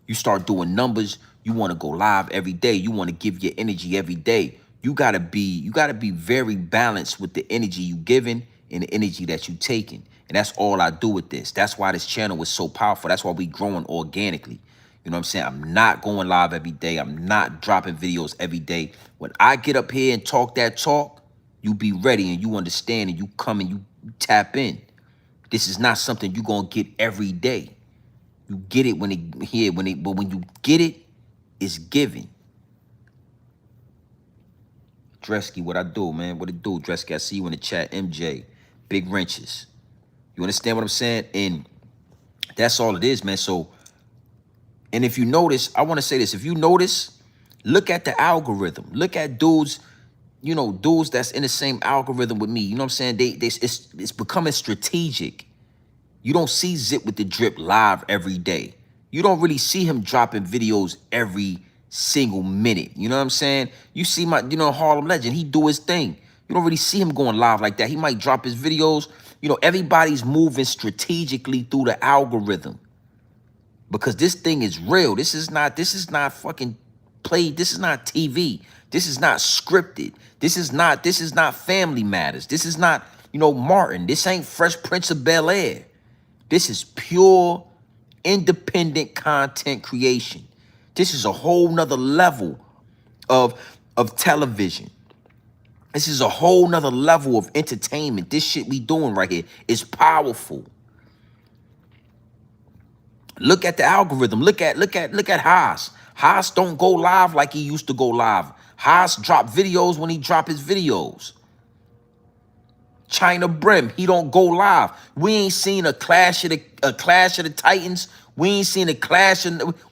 You start doing numbers. You want to go live every day. You want to give your energy every day. You gotta be very balanced with the energy you giving and the energy that you taking. And that's all I do with this. That's why this channel is so powerful. That's why we growing organically. You know what I'm saying? I'm not going live every day. I'm not dropping videos every day. When I get up here and talk that talk, you be ready and you understand and you come and you tap in. This is not something you're gonna get every day. You get it when but when you get it, it's given. Dresky, what I do, man? What it do, Dresky? I see you in the chat. MJ, big wrenches. You understand what I'm saying? And that's all it is, man. So, and if you notice, I want to say this. If you notice, look at the algorithm. Look at dudes, you know, dudes that's in the same algorithm with me. You know what I'm saying? It's becoming strategic. You don't see Zip with the Drip live every day. You don't really see him dropping videos every single minute. You know what I'm saying? You see Harlem Legend, he do his thing. You don't really see him going live like that. He might drop his videos. You know, everybody's moving strategically through the algorithm because this thing is real. This is not fucking played. This is not TV. This is not scripted. This is not Family Matters. This is not, Martin. This ain't Fresh Prince of Bel-Air. This is pure independent content creation. This is a whole nother level of television. This is a whole nother level of entertainment. This shit we doing right here is powerful. Look at the algorithm. Look at Haas. Haas don't go live like he used to go live. Haas drop videos when he drop his videos. China Brim, he don't go live. We ain't seen a clash of the Titans. We ain't seen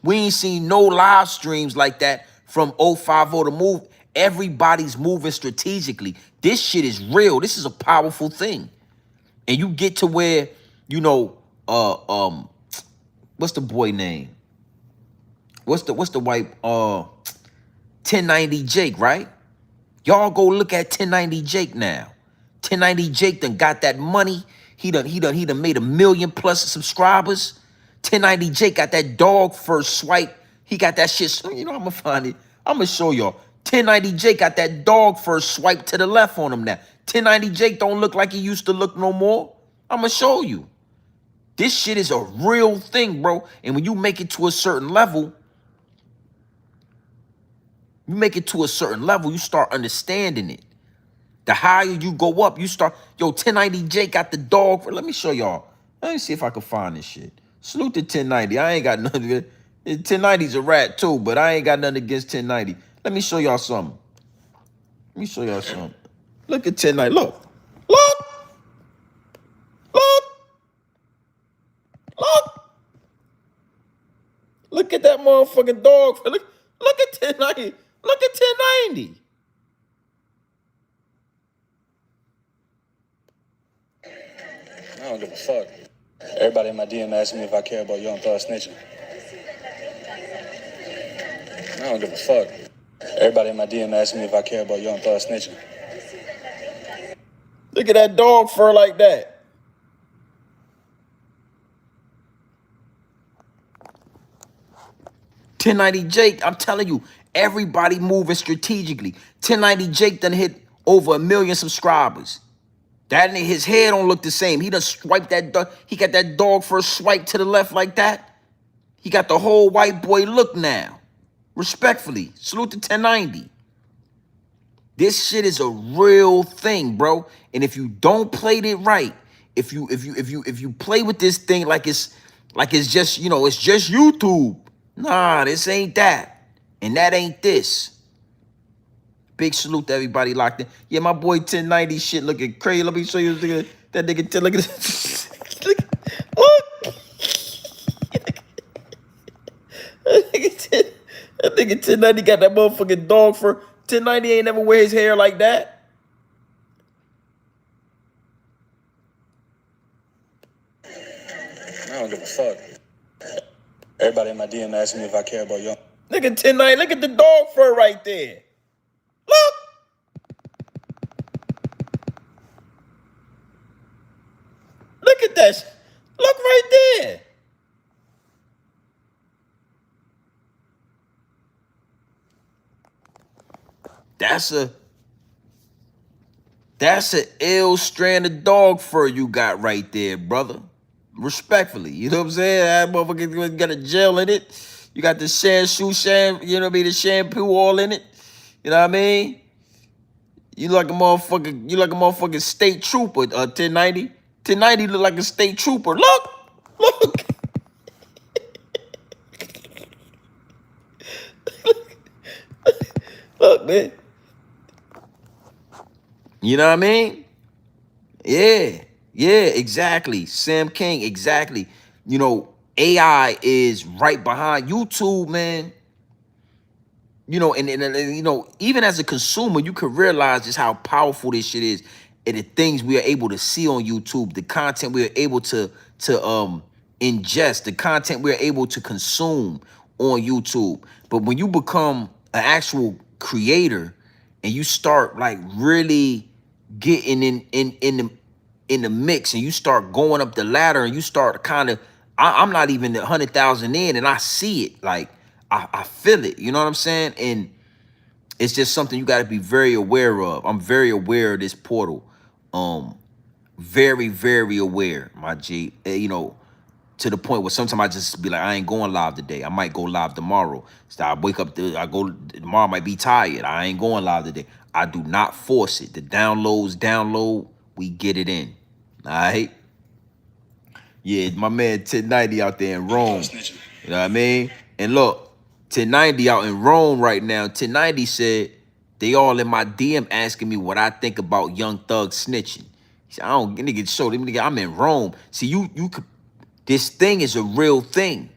we ain't seen no live streams like that from 050 to move. Everybody's moving strategically. This shit is real. This is a powerful thing. And you get to where, what's the boy name? What's the white 1090 Jake, right? Y'all go look at 1090 Jake now. 1090 Jake done got that money. He done made 1 million plus subscribers. 1090 Jake got that dog first swipe. He got that shit. I'm gonna find it. I'm gonna show y'all. 1090 Jake got that dog first swipe to the left on him now. 1090 Jake don't look like he used to look no more. I'm gonna show you. This shit is a real thing, bro. And when you make it to a certain level, you start understanding it. The higher you go up, you start. 1090 Jake got the dog. Let me show y'all. Let me see if I can find this shit. Salute to 1090. I ain't got nothing. 1090's a rat too, but I ain't got nothing against 1090. Let me show y'all something. Look at 1090. Look. Look at that motherfucking dog. Look at 1090. Look at 1090. I don't give a fuck. Everybody in my DM asking me if I care about Young Thug snitching. I don't give a fuck. Everybody in my DM asking me if I care about Young Thug snitching. Look at that dog fur like that. $10.90 Jake, I'm telling you, everybody moving strategically. $10.90 Jake done hit over 1 million subscribers. That nigga, his hair don't look the same. He done swiped that dog. He got that dog first swipe to the left like that. He got the whole white boy look now. Respectfully, salute to 1090. This shit is a real thing, bro. And if you don't play it right, if you play with this thing like it's just, you know, it's just YouTube. Nah, this ain't that. And that ain't this. Big salute to everybody locked in. Yeah, my boy 1090 shit looking crazy. Let me show you that nigga. Look at this. Look. That nigga 1090 got that motherfucking dog fur. 1090 ain't never wear his hair like that. I don't give a fuck. Everybody in my DM asking me if I care about Young. Look at 1090. Look at the dog fur right there. Look. Look at that. Look right there. That's a ill strand of dog fur you got right there, brother. Respectfully, you know what I'm saying? That motherfucker got a gel in it. You got the you know what I mean, the shampoo all in it. You know what I mean? You like a motherfucking state trooper, 1090. 1090 look like a state trooper. Look. Look, man. You know what I mean? Yeah, exactly. Sam King, exactly. You know, AI is right behind YouTube, man. You know, and you know, even as a consumer, you can realize just how powerful this shit is, and the things we are able to see on YouTube, the content we are able to ingest, the content we are able to consume on YouTube. But when you become an actual creator and you start like really getting in the mix, and you start going up the ladder, and you start kind of, I'm not even 100,000 in, and I see it, like I feel it, you know what I'm saying? And it's just something you got to be very aware of. I'm very aware of this portal, very, very aware, my G. You know, to the point where sometimes I just be like, I ain't going live today. I might go live tomorrow. So I wake up, tomorrow I might be tired. I ain't going live today. I do not force it. The download, we get it in. All right? Yeah, my man 1090 out there in Rome. You know what I mean? And look, 1090 out in Rome right now. 1090 said, they all in my DM asking me what I think about Young Thug snitching. He said, I don't, nigga, show them, nigga, I'm in Rome. See, you could, this thing is a real thing.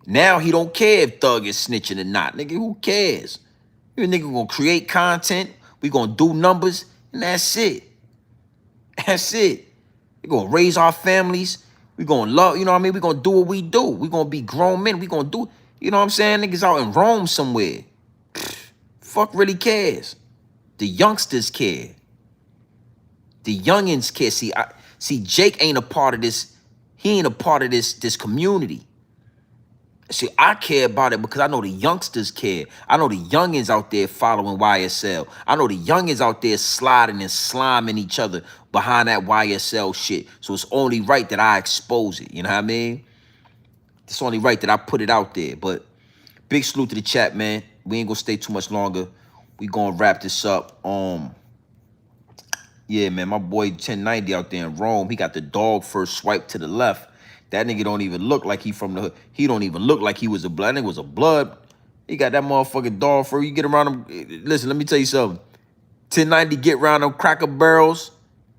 Now he don't care if Thug is snitching or not. Nigga, who cares? You nigga gonna create content, we gonna do numbers, and that's it. That's it. We gonna raise our families. We gonna love, you know what I mean? We gonna do what we do. We gonna be grown men. We gonna do, you know what I'm saying? Niggas out in Rome somewhere. Fuck really cares. The youngsters care. The youngins care. See, Jake ain't a part of this. He ain't a part of this community. See, I care about it because I know the youngsters care. I know the youngins out there following YSL. I know the youngins out there sliding and sliming each other behind that YSL shit. So it's only right that I expose it. You know what I mean? It's only right that I put it out there. But big salute to the chat, man. We ain't gonna stay too much longer. We gonna wrap this up. Yeah, man, my boy 1090 out there in Rome, he got the dog first swipe to the left. That nigga don't even look like he from the hood. He don't even look like he was a blood. That nigga was a blood. He got that motherfucking dog fur. You get around him. Listen, let me tell you something. 1090 get around them Cracker Barrels,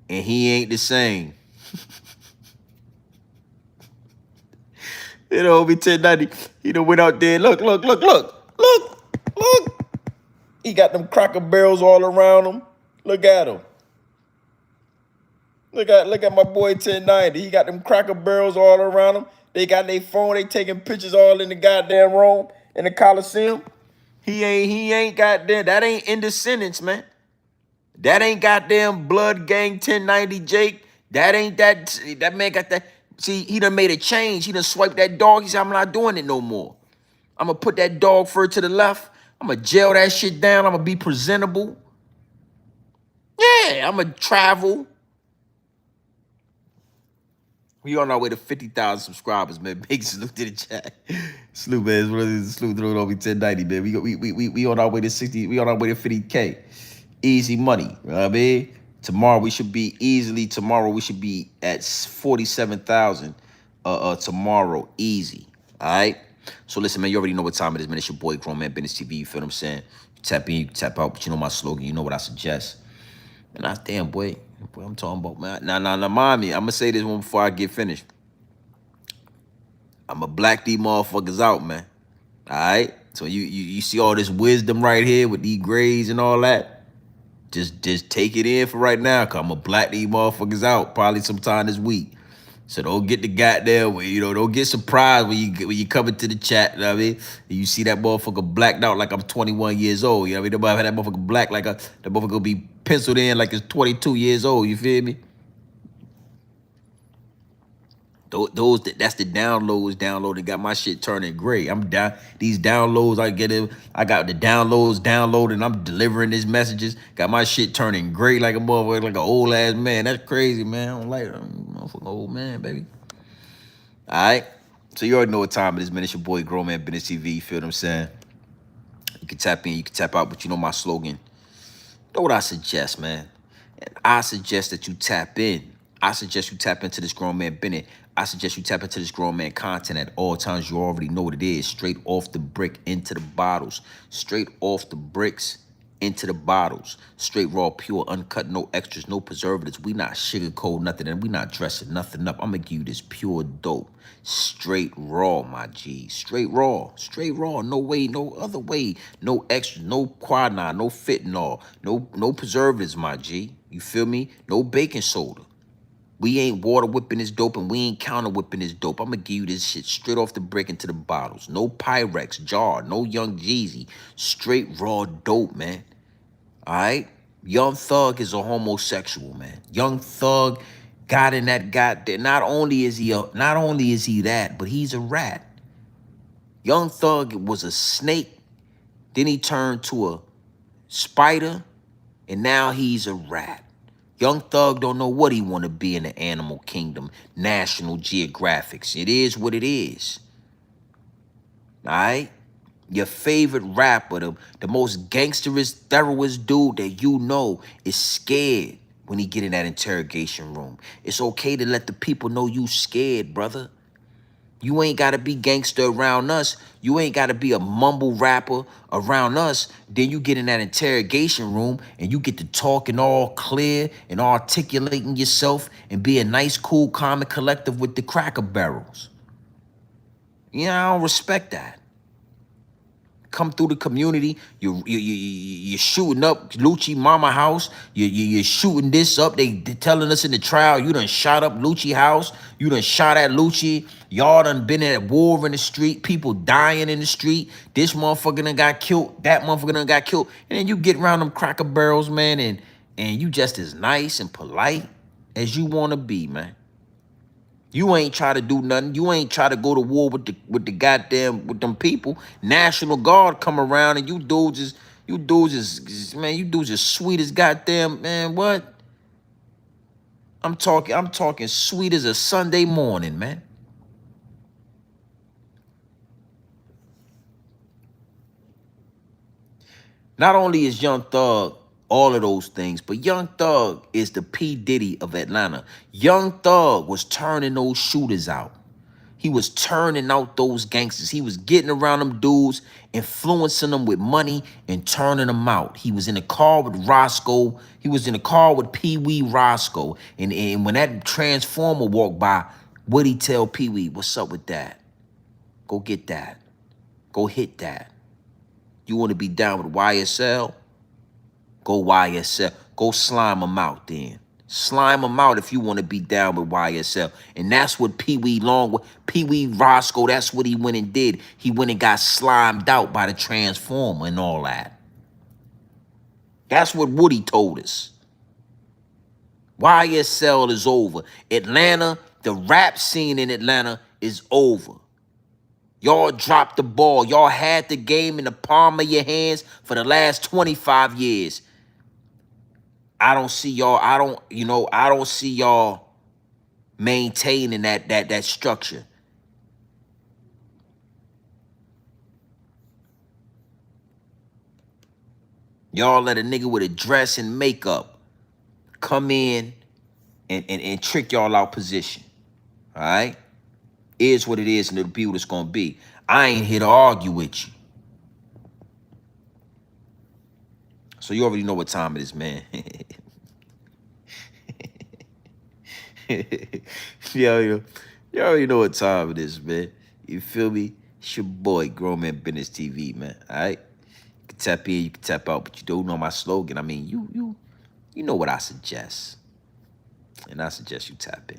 and he ain't the same. You know, be 1090. He done went out there. Look. He got them Cracker Barrels all around him. Look at him. Look at my boy 1090. He got them Cracker Barrels all around him. They got their phone. They taking pictures all in the goddamn room in the Coliseum. He ain't goddamn. That ain't in the sentence, man. That ain't goddamn Blood Gang 1090 Jake. That ain't that. That man got that. See, he done made a change. He done swiped that dog. He said, I'm not doing it no more. I'm gonna put that dog fur to the left. I'm gonna gel that shit down. I'm gonna be presentable. Yeah, I'm gonna travel. We on our way to 50,000 subscribers, man. Big salute to the chat. Salute, man. Salute through it over 1090, man. We on our way to 60. We on our way to 50K. Easy money. You know what I mean? Tomorrow we should be at 47,000. Tomorrow, easy. All right. So listen, man. You already know what time it is, man. It's your boy, Grown Man Business TV. You feel what I'm saying? You tap in, you tap out. But you know my slogan. You know what I suggest. And I damn boy, I'm talking about, man. Now, mind me. I'm gonna say this one before I get finished. I'm gonna black these motherfuckers out, man. All right. So you see all this wisdom right here with these grades and all that. Just take it in for right now, cause I'm gonna black these motherfuckers out probably sometime this week. So don't get the goddamn, don't get surprised when you come into the chat, you know what I mean? And you see that motherfucker blacked out like I'm 21 years old, you know what I mean? Nobody had that motherfucker black like that motherfucker gonna be penciled in like it's 22 years old, you feel me? That's the downloads got my shit turning gray. I'm down. These downloads I got the downloads downloading. I'm delivering these messages. Got my shit turning gray like a motherfucker, like an old ass man. That's crazy, man. I don't like it. I'm a motherfucking old man, baby. All right. So you already know what time it is, man. It's your boy, Grown Man Business TV. You feel what I'm saying? You can tap in, you can tap out, but you know my slogan. You know what I suggest, man? And I suggest that you tap in. I suggest you tap into this Grown Man Business. I suggest you tap into this Grown Man content at all times. You already know what it is. Straight off the brick into the bottles. Straight off the bricks into the bottles. Straight raw, pure, uncut, no extras, no preservatives. We not sugarcoat nothing, and we not dressing nothing up. I'm gonna give you this pure dope. Straight raw, my G. Straight raw. Straight raw. No way, no other way. No extras, no quinine, no fentanyl, no preservatives, my G. You feel me? No baking soda. We ain't water whipping this dope, and we ain't counter whipping this dope. I'm gonna give you this shit straight off the brick into the bottles. No Pyrex jar, no Young Jeezy. Straight raw dope, man. All right? Young Thug is a homosexual, man. Young Thug got in that goddamn. Not only is he that, but he's a rat. Young Thug was a snake. Then he turned to a spider, and now he's a rat. Young Thug don't know what he want to be in the animal kingdom. National Geographics. It is what it is. All right? Your favorite rapper, the most gangsterous, thoroughest dude that you know is scared when he get in that interrogation room. It's okay to let the people know you scared, brother. You ain't got to be gangster around us. You ain't got to be a mumble rapper around us. Then you get in that interrogation room and you get to talking all clear and articulating yourself and being nice, cool, calm, and collective with the Cracker Barrels. You know, I don't respect that. Come through the community, you're shooting up Lucci mama house. You're shooting this up. They telling us in the trial you done shot up Lucci house. You done shot at Lucci. Y'all done been at war in the street. People dying in the street. This motherfucker done got killed. That motherfucker done got killed. And then you get around them Cracker Barrels, man, and you just as nice and polite as you want to be, man. You ain't try to do nothing. You ain't try to go to war with them people. National Guard come around and you dudes is sweet as goddamn, man, what? I'm talking sweet as a Sunday morning, man. Not only is Young Thug all of those things, but Young Thug is the P. Diddy of Atlanta. Young Thug was turning those shooters out. He was turning out those gangsters. He was getting around them dudes, influencing them with money and turning them out. He was in the car with Roscoe. He was in the car with Pee Wee Roscoe. And when that Transformer walked by, what'd he tell Pee Wee? What's up with that? Go get that. Go hit that. You want to be down with YSL? Go YSL. Go slime them out then. Slime them out if you want to be down with YSL. And that's what Pee Wee Roscoe, that's what he went and did. He went and got slimed out by the Transformer and all that. That's what Woody told us. YSL is over. Atlanta, the rap scene in Atlanta is over. Y'all dropped the ball. Y'all had the game in the palm of your hands for the last 25 years. I don't see y'all, I don't see y'all maintaining that structure. Y'all let a nigga with a dress and makeup come in and trick y'all out position. All right? Is what it is and it'll be what it's gonna be. I ain't here to argue with you. So you already know what time it is, man. You already know what time it is, man. You feel me? It's your boy, Grown Man Business TV, man. All right? You can tap in, you can tap out, but you don't know my slogan. I mean, you know what I suggest. And I suggest you tap in.